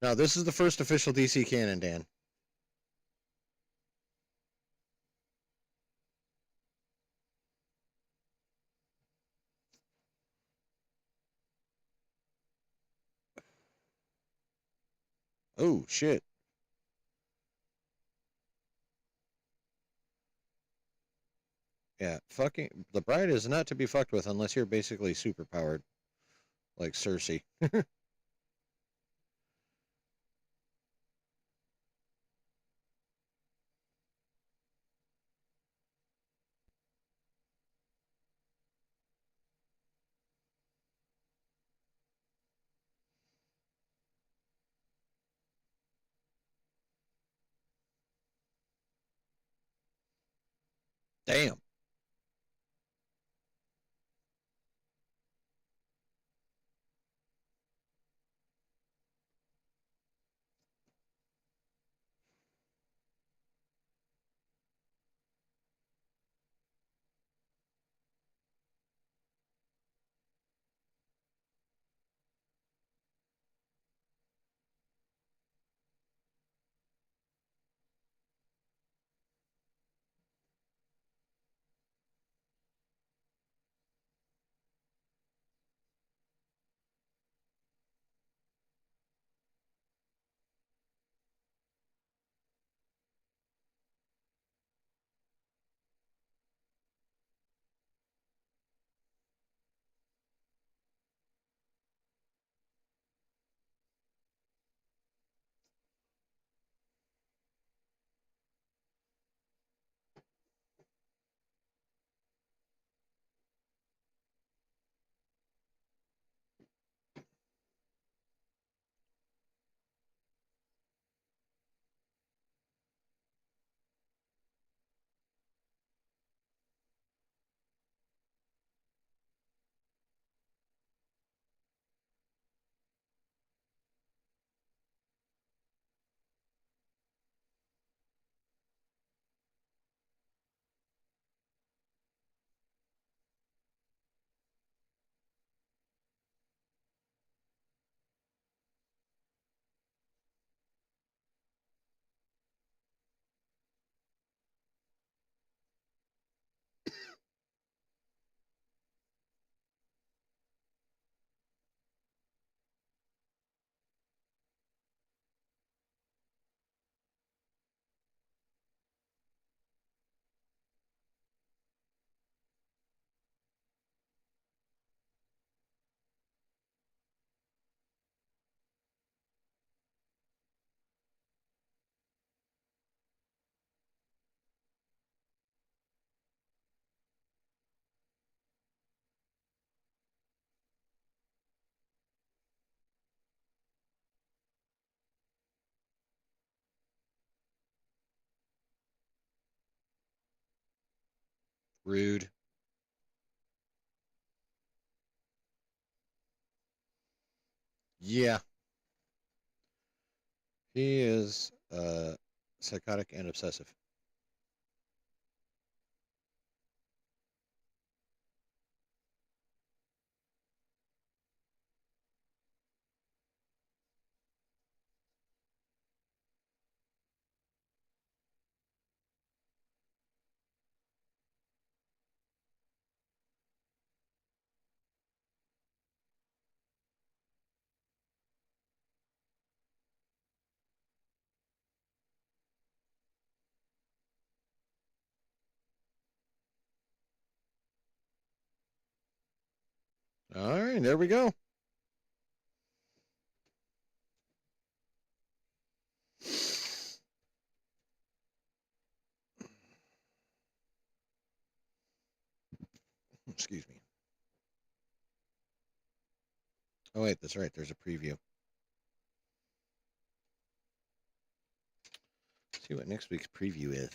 Now, this is the first official DC canon, Dan. Oh, shit. Yeah, fucking. The bride is not to be fucked with unless you're basically super powered, like Cersei. Damn. Rude. Yeah, he is psychotic and obsessive. All right, there we go. Excuse me. Oh wait, that's right. There's a preview. Let's see what next week's preview is.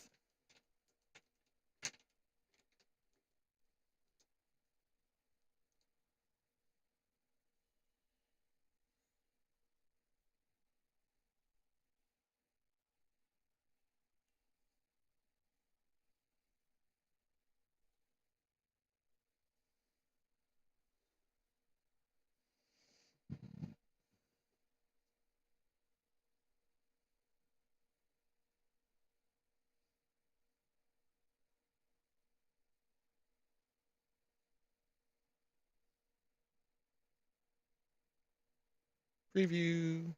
Preview.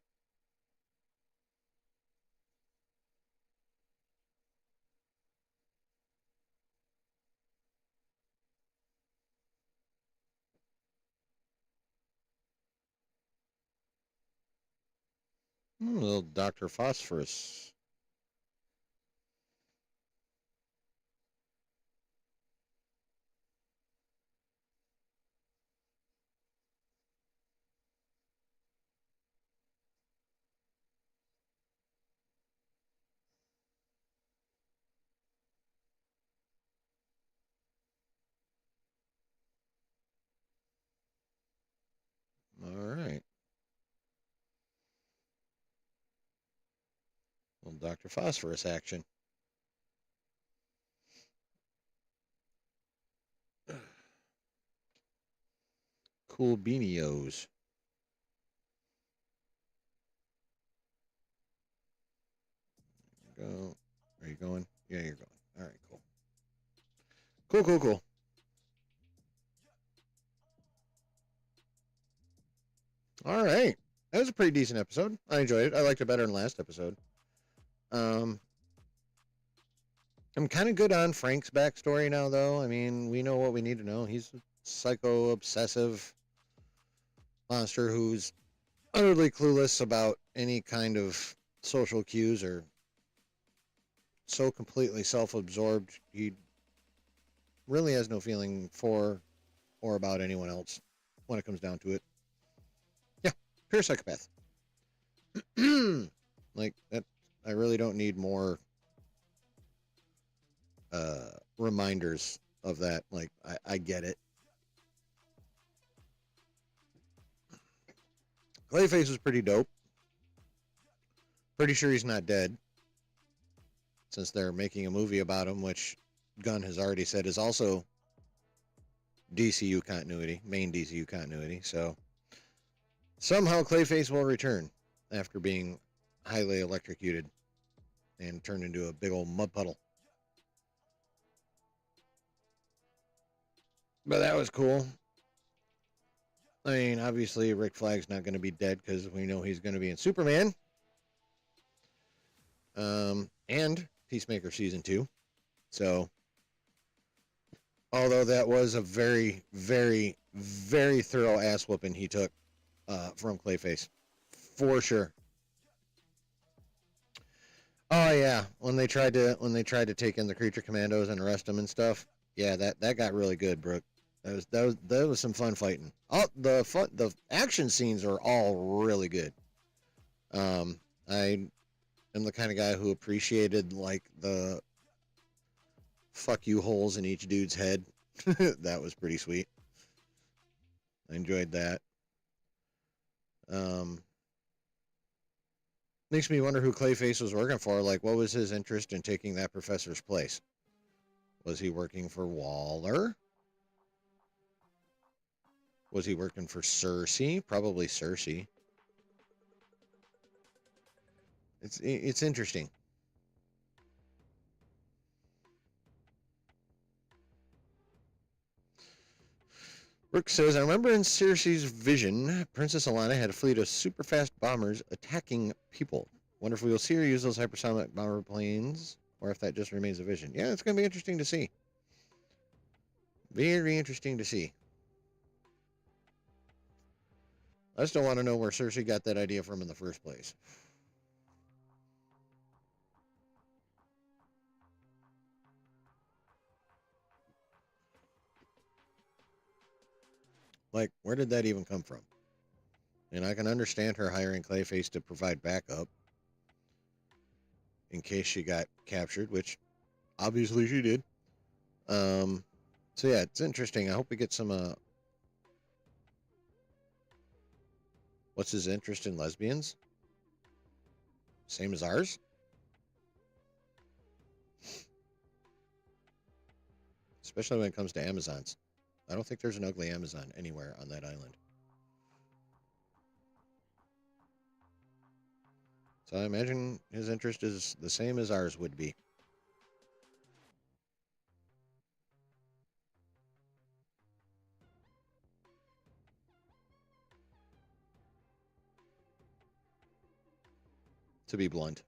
Little Dr. Phosphorus. All right. Little Dr. Phosphorus action. Cool beanios. Go. Are you going? Yeah, you're going. All right, cool. Cool, cool, cool. All right. That was a pretty decent episode. I enjoyed it. I liked it better than last episode. Um, I'm kind of good on Frank's backstory now, though. I mean, we know what we need to know. He's a psycho obsessive monster who's utterly clueless about any kind of social cues or so completely self absorbed he really has no feeling for or about anyone else when it comes down to it. Yeah, pure psychopath. Like that, I really don't need more reminders of that. Like, I get it. Clayface was pretty dope. Pretty sure he's not dead, since they're making a movie about him, which Gunn has already said is also DCU continuity, main DCU continuity. So somehow Clayface will return after being highly electrocuted and turned into a big old mud puddle. But that was cool. I mean, obviously Rick Flag's not going to be dead because we know he's going to be in Superman. And Peacemaker season 2. So, although that was a very, very, very thorough ass whooping he took from Clayface, for sure. Oh yeah, when they tried to take in the Creature Commandos and arrest them and stuff. Yeah, that got really good, Brooke. That was some fun fighting. The action scenes are all really good. I am the kind of guy who appreciated like the fuck you holes in each dude's head. That was pretty sweet. I enjoyed that. Makes me wonder who Clayface was working for. Like, what was his interest in taking that professor's place? Was he working for Waller? Was he working for Cersei? Probably Cersei. It's interesting. Brooke says, I remember in Cersei's vision, Princess Alana had a fleet of super fast bombers attacking people. Wonder if we will see her use those hypersonic bomber planes, or if that just remains a vision. Yeah, it's going to be interesting to see. Very interesting to see. I still want to know where Cersei got that idea from in the first place. Like, where did that even come from? And I can understand her hiring Clayface to provide backup in case she got captured, which obviously she did. So yeah, it's interesting. I hope we get some, what's his interest in lesbians? Same as ours? Especially when it comes to Amazons. I don't think there's an ugly Amazon anywhere on that island. So I imagine his interest is the same as ours would be. To be blunt.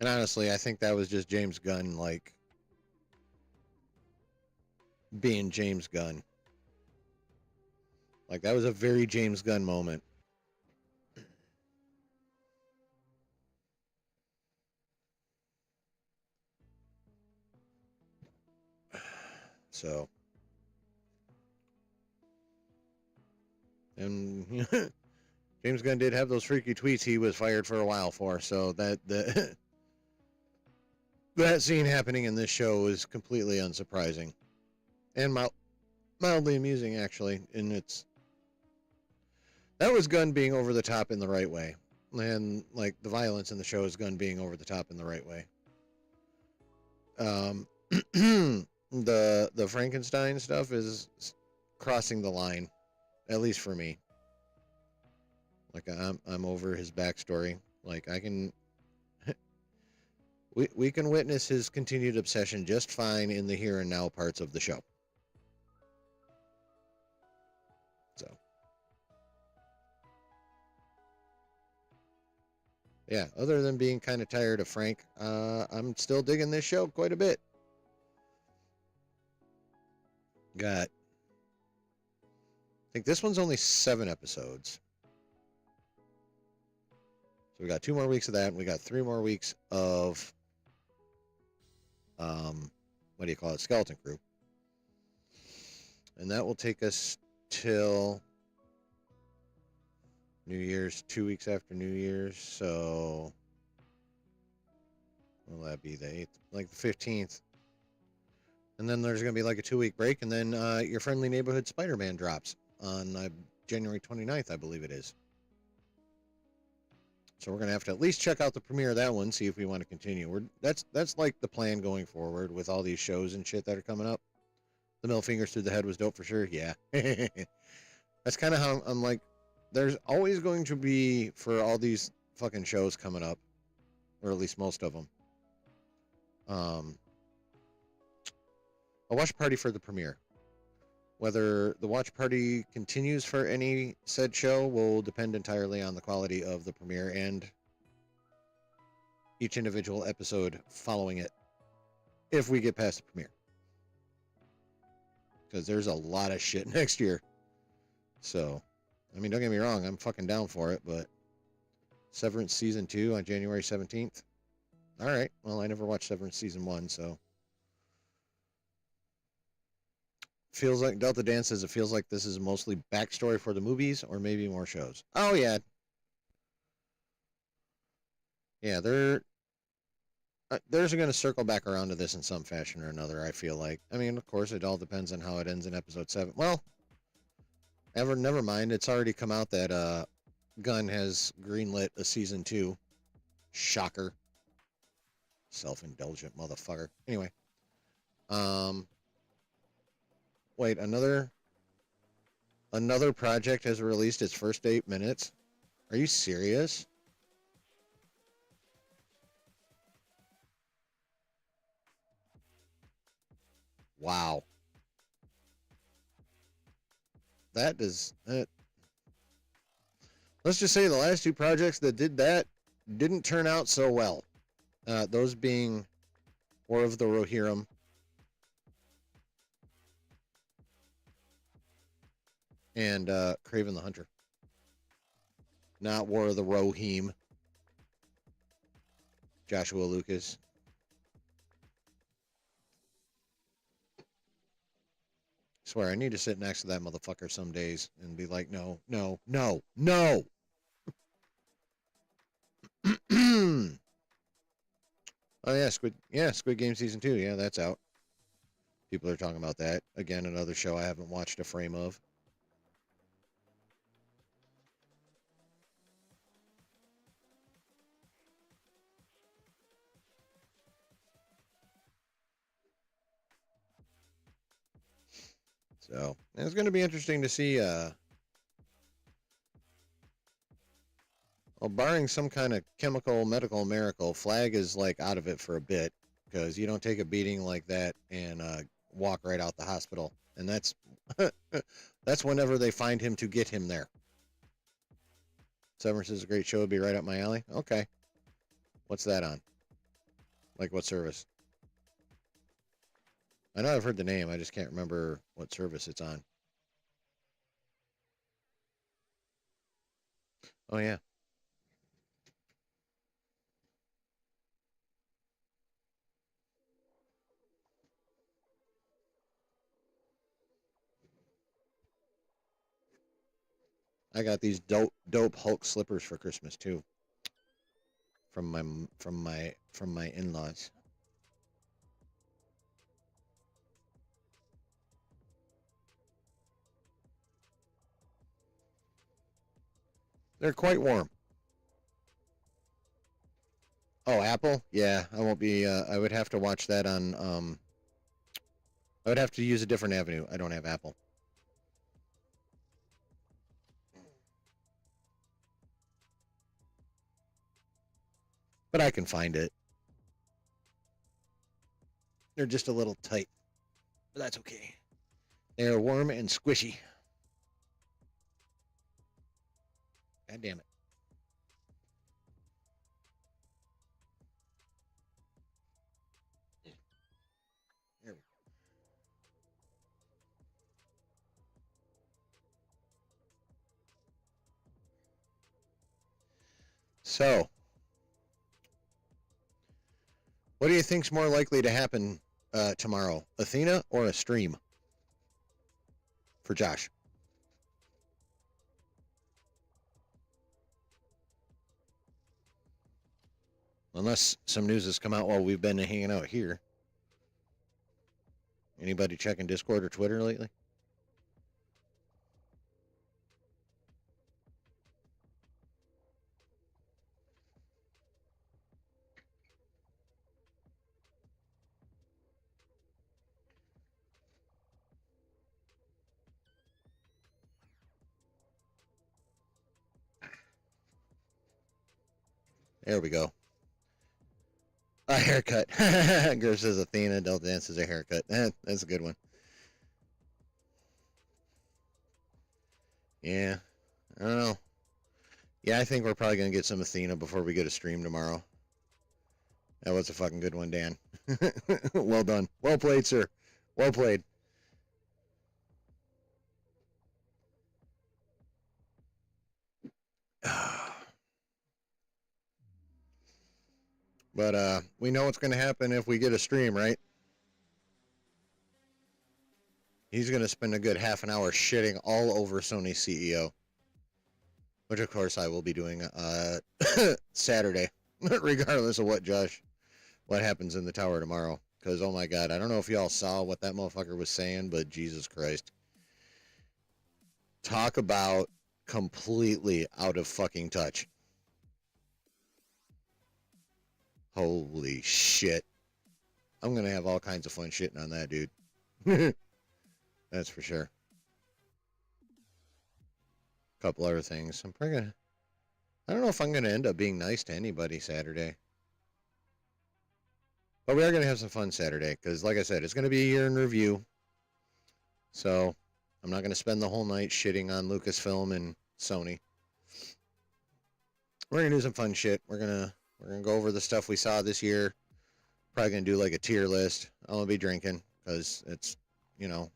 And honestly, I think that was just James Gunn, like, being James Gunn. Like, that was a very James Gunn moment. So. And James Gunn did have those freaky tweets he was fired for a while for, so that that scene happening in this show is completely unsurprising. And mildly amusing, actually. And that was Gunn being over the top in the right way. And, like, the violence in the show is Gunn being over the top in the right way. The Frankenstein stuff is crossing the line, at least for me. Like, I'm over his backstory. Like, I can we can witness his continued obsession just fine in the here and now parts of the show. So, yeah, other than being kind of tired of Frank, I'm still digging this show quite a bit. I think this one's only 7 episodes. So we got 2 more weeks of that, and we got 3 more weeks of what do you call it? Skeleton Crew. And that will take us till New Year's, 2 weeks after New Year's. So, will that be the 8th? Like the 15th. And then there's going to be like a 2-week break. And then your friendly neighborhood Spider-Man drops on January 29th, I believe it is. So we're going to have to at least check out the premiere of that one, see if we want to continue. That's like the plan going forward with all these shows and shit that are coming up. The middle fingers through the head was dope for sure. Yeah. That's kind of how I'm like, there's always going to be, for all these fucking shows coming up, or at least most of them, a watch party for the premiere. Whether the watch party continues for any said show will depend entirely on the quality of the premiere and each individual episode following it, if we get past the premiere. Because there's a lot of shit next year. So, I mean, don't get me wrong, I'm fucking down for it, but Severance Season 2 on January 17th. Alright, well, I never watched Severance Season 1, so feels like Delta Dan says it feels like this is mostly backstory for the movies or maybe more shows. Oh yeah, yeah. They're going to circle back around to this in some fashion or another. I feel like. I mean, of course, it all depends on how it ends in episode 7. Well, never mind. It's already come out that Gunn has greenlit a season 2. Shocker. Self-indulgent motherfucker. Anyway, um, wait, another project has released its first 8 minutes. Are you serious? Wow. That does that. Let's just say the last 2 projects that did that didn't turn out so well. Those being War of the Rohirrim and Kraven the Hunter. Not War of the Rohim. Joshua Lucas. I swear, I need to sit next to that motherfucker some days and be like, no, no, no, no. Oh yeah, Squid Game season 2. Yeah, that's out. People are talking about that. Again, another show I haven't watched a frame of. So it's going to be interesting to see. Well, barring some kind of chemical medical miracle, Flag is like out of it for a bit because you don't take a beating like that and walk right out the hospital, and that's that's whenever they find him to get him there. Severance is a great show. It'd be right up my alley. Okay, what's that on? Like what service? I know I've heard the name. I just can't remember what service it's on. Oh yeah. I got these dope Hulk slippers for Christmas too. From my in-laws. They're quite warm. Oh, Apple? Yeah, I won't be. I would have to watch that on. I would have to use a different avenue. I don't have Apple, but I can find it. They're just a little tight, but that's okay. They're warm and squishy. God damn it. There we go. So, what do you think's more likely to happen tomorrow? Athena or a stream for Josh? Unless some news has come out while we've been hanging out here. Anybody checking Discord or Twitter lately? There we go. A haircut. Griff says Athena, Delta Dan says a haircut. That's a good one. Yeah. I don't know. Yeah, I think we're probably going to get some Athena before we get a stream tomorrow. That was a fucking good one, Dan. Well done. Well played, sir. Well played. But we know what's going to happen if we get a stream, right? he's going to spend a good half an hour shitting all over Sony's CEO, which of course I will be doing Saturday, regardless of what happens in the tower tomorrow. Because, oh my God, I don't know if y'all saw what that motherfucker was saying, but Jesus Christ. Talk about completely out of fucking touch. Holy shit. I'm going to have all kinds of fun shitting on that, dude. That's for sure. A couple other things. I don't know if I'm going to end up being nice to anybody Saturday. But we are going to have some fun Saturday, because like I said, it's going to be a year in review. So I'm not going to spend the whole night shitting on Lucasfilm and Sony. We're going to do some fun shit. We're going to go over the stuff we saw this year. Probably going to do like a tier list. I'm going to be drinking, because it's, you know,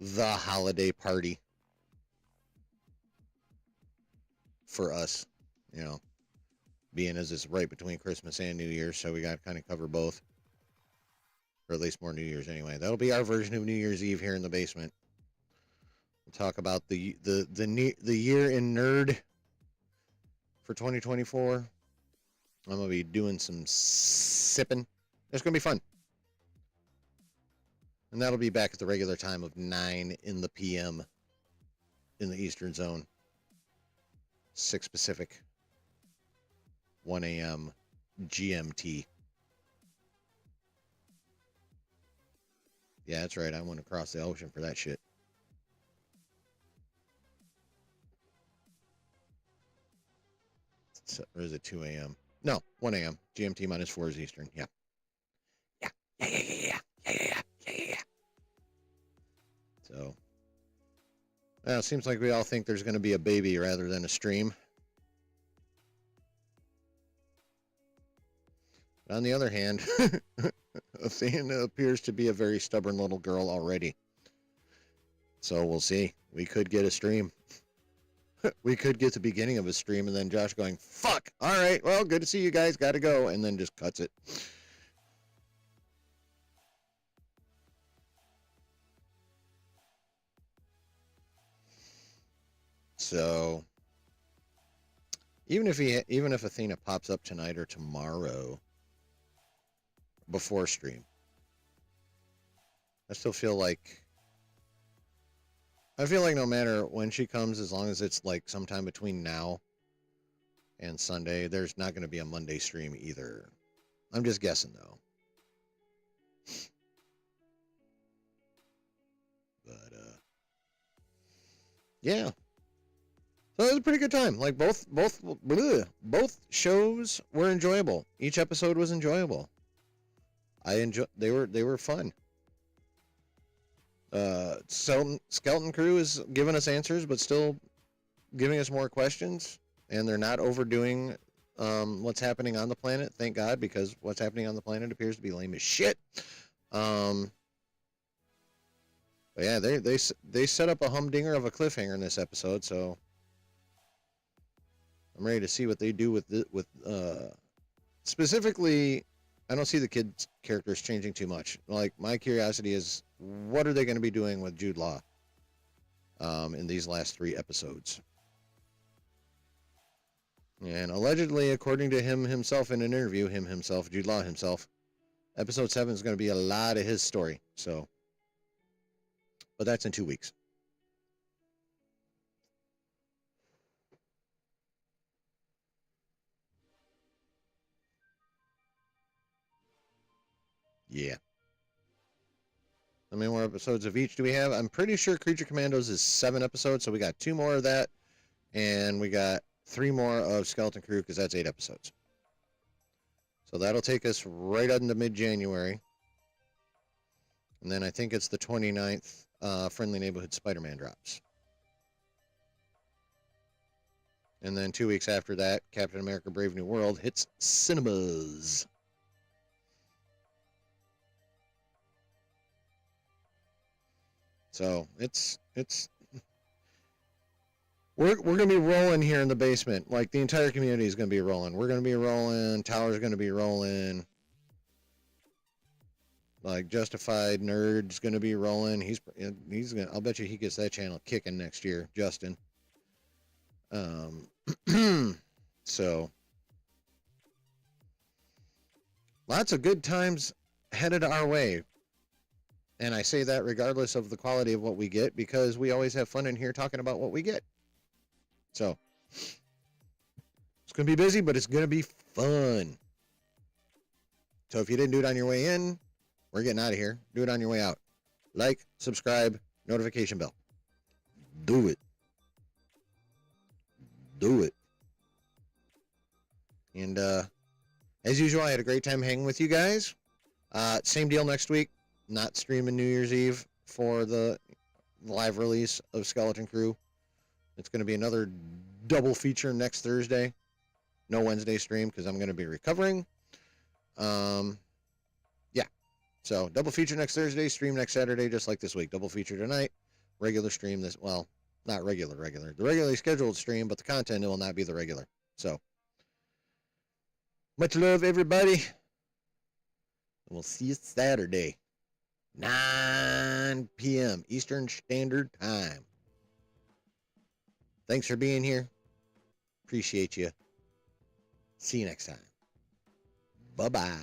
the holiday party for us, you know. Being as it's right between Christmas and New Year's, so we got to kind of cover both. Or at least more New Year's anyway. That'll be our version of New Year's Eve here in the basement. We'll talk about the year in nerd for 2024. I'm going to be doing some sipping. It's going to be fun. And that'll be back at the regular time of 9 in the p.m. in the Eastern Zone. 6 Pacific. 1 a.m. GMT. Yeah, that's right. I went across the ocean for that shit. So, or is it 2 a.m.? No, 1 a.m. GMT minus 4 is Eastern. Yeah. Yeah. So, well, it seems like we all think there's going to be a baby rather than a stream. On the other hand, Athena appears to be a very stubborn little girl already. So we'll see. We could get a stream. We could get the beginning of a stream and then Josh going, fuck, all right, well, good to see you guys, gotta go, and then just cuts it. So, even if Athena pops up tonight or tomorrow, before stream, I feel like no matter when she comes, as long as it's like sometime between now and Sunday, there's not going to be a Monday stream either. I'm just guessing though. But yeah. So it was a pretty good time. Like both shows were enjoyable. Each episode was enjoyable. They were fun. Skeleton Crew is giving us answers, but still giving us more questions, and they're not overdoing what's happening on the planet. Thank God, because what's happening on the planet appears to be lame as shit. But yeah, they set up a humdinger of a cliffhanger in this episode, so I'm ready to see what they do with specifically. I don't see the kids' characters changing too much. Like, my curiosity is, what are they going to be doing with Jude Law in these last 3 episodes? And allegedly, according to him himself in an interview, Jude Law himself, episode 7 is going to be a lot of his story. So, but that's in 2 weeks. Yeah. How many more episodes of each do we have? I'm pretty sure Creature Commandos is 7 episodes, so we got 2 more of that, and we got 3 more of Skeleton Crew, because that's 8 episodes. So that'll take us right into mid-January. And then I think it's the 29th, Friendly Neighborhood Spider-Man drops. And then 2 weeks after that, Captain America Brave New World hits cinemas. So we're gonna be rolling here in the basement. Like, the entire community is gonna be rolling. We're gonna be rolling. Tower's gonna be rolling. like Justified Nerd's gonna be rolling. He's gonna. I'll bet you he gets that channel kicking next year, Justin. So lots of good times headed our way. And I say that regardless of the quality of what we get, because we always have fun in here talking about what we get. So it's going to be busy, but it's going to be fun. So if you didn't do it on your way in, we're getting out of here. Do it on your way out. Like, subscribe, notification bell. Do it. Do it. And as usual, I had a great time hanging with you guys. Same deal next week. Not streaming New Year's Eve for the live release of Skeleton Crew. It's going to be another double feature next Thursday. No Wednesday stream because I'm going to be recovering. Yeah. So double feature next Thursday, stream next Saturday, just like this week. Double feature tonight, regular stream this, well, not regular. The regularly scheduled stream, but the content will not be the regular. So much love, everybody. We'll see you Saturday. 9 p.m. Eastern Standard Time. Thanks for being here. Appreciate you. See you next time. Bye-bye.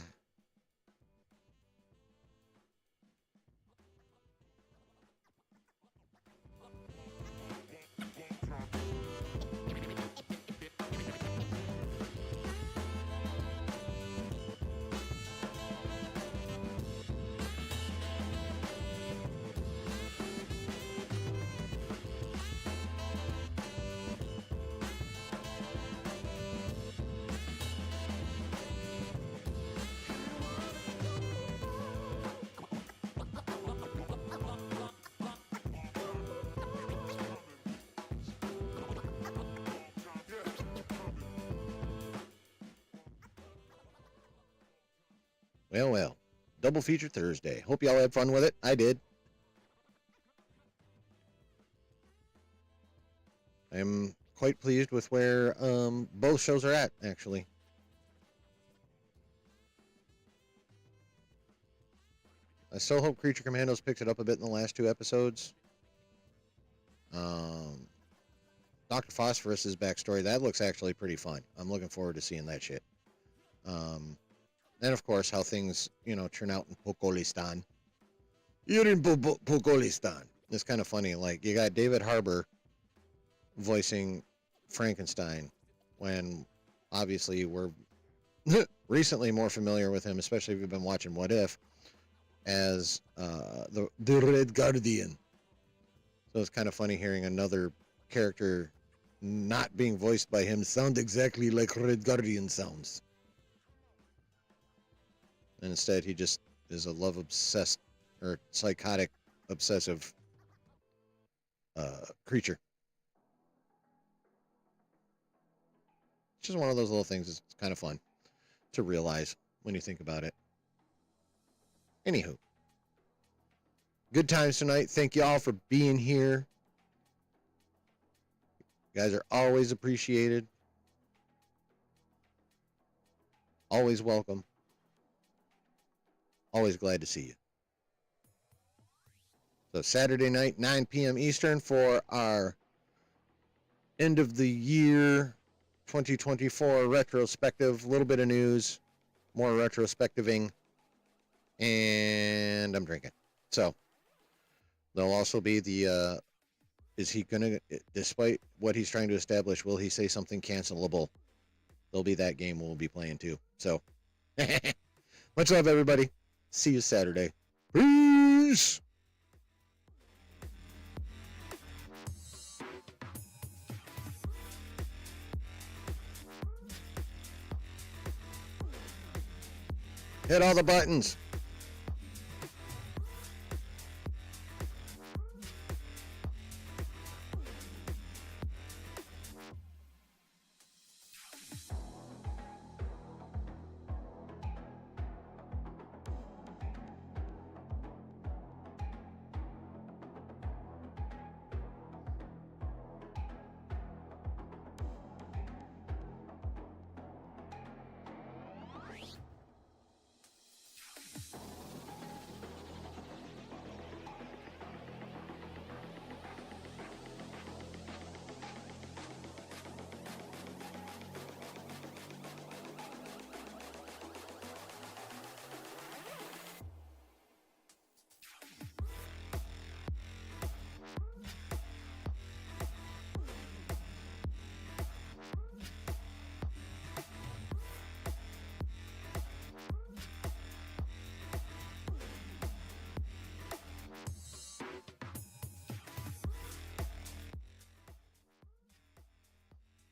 Well. Double feature Thursday. Hope y'all had fun with it. I did. I'm quite pleased with where both shows are at, actually. I still hope Creature Commandos picks it up a bit in the last 2 episodes. Dr. Phosphorus's backstory, that looks actually pretty fun. I'm looking forward to seeing that shit. And of course, how things, turn out in Pokolistan. You're in Pokolistan. It's kind of funny. Like, you got David Harbour voicing Frankenstein, when obviously we're recently more familiar with him, especially if you've been watching What If, as the Red Guardian. So it's kind of funny hearing another character not being voiced by him sound exactly like Red Guardian sounds. And instead, he just is a love-obsessed or psychotic, obsessive creature. It's just one of those little things that's kind of fun to realize when you think about it. Anywho, good times tonight. Thank you all for being here. You guys are always appreciated. Always welcome. Always glad to see you. So Saturday night, 9 p.m. Eastern for our end of the year 2024 retrospective. A little bit of news, more retrospectiving, and I'm drinking. So there'll also be the, is he going to, despite what he's trying to establish, will he say something cancelable? There'll be that game we'll be playing too. So much love, everybody. See you Saturday. Peace. Hit all the buttons.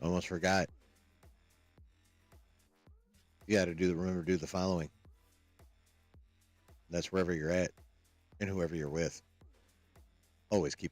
Almost forgot. You got to remember to do the following. That's wherever you're at and whoever you're with. Always keep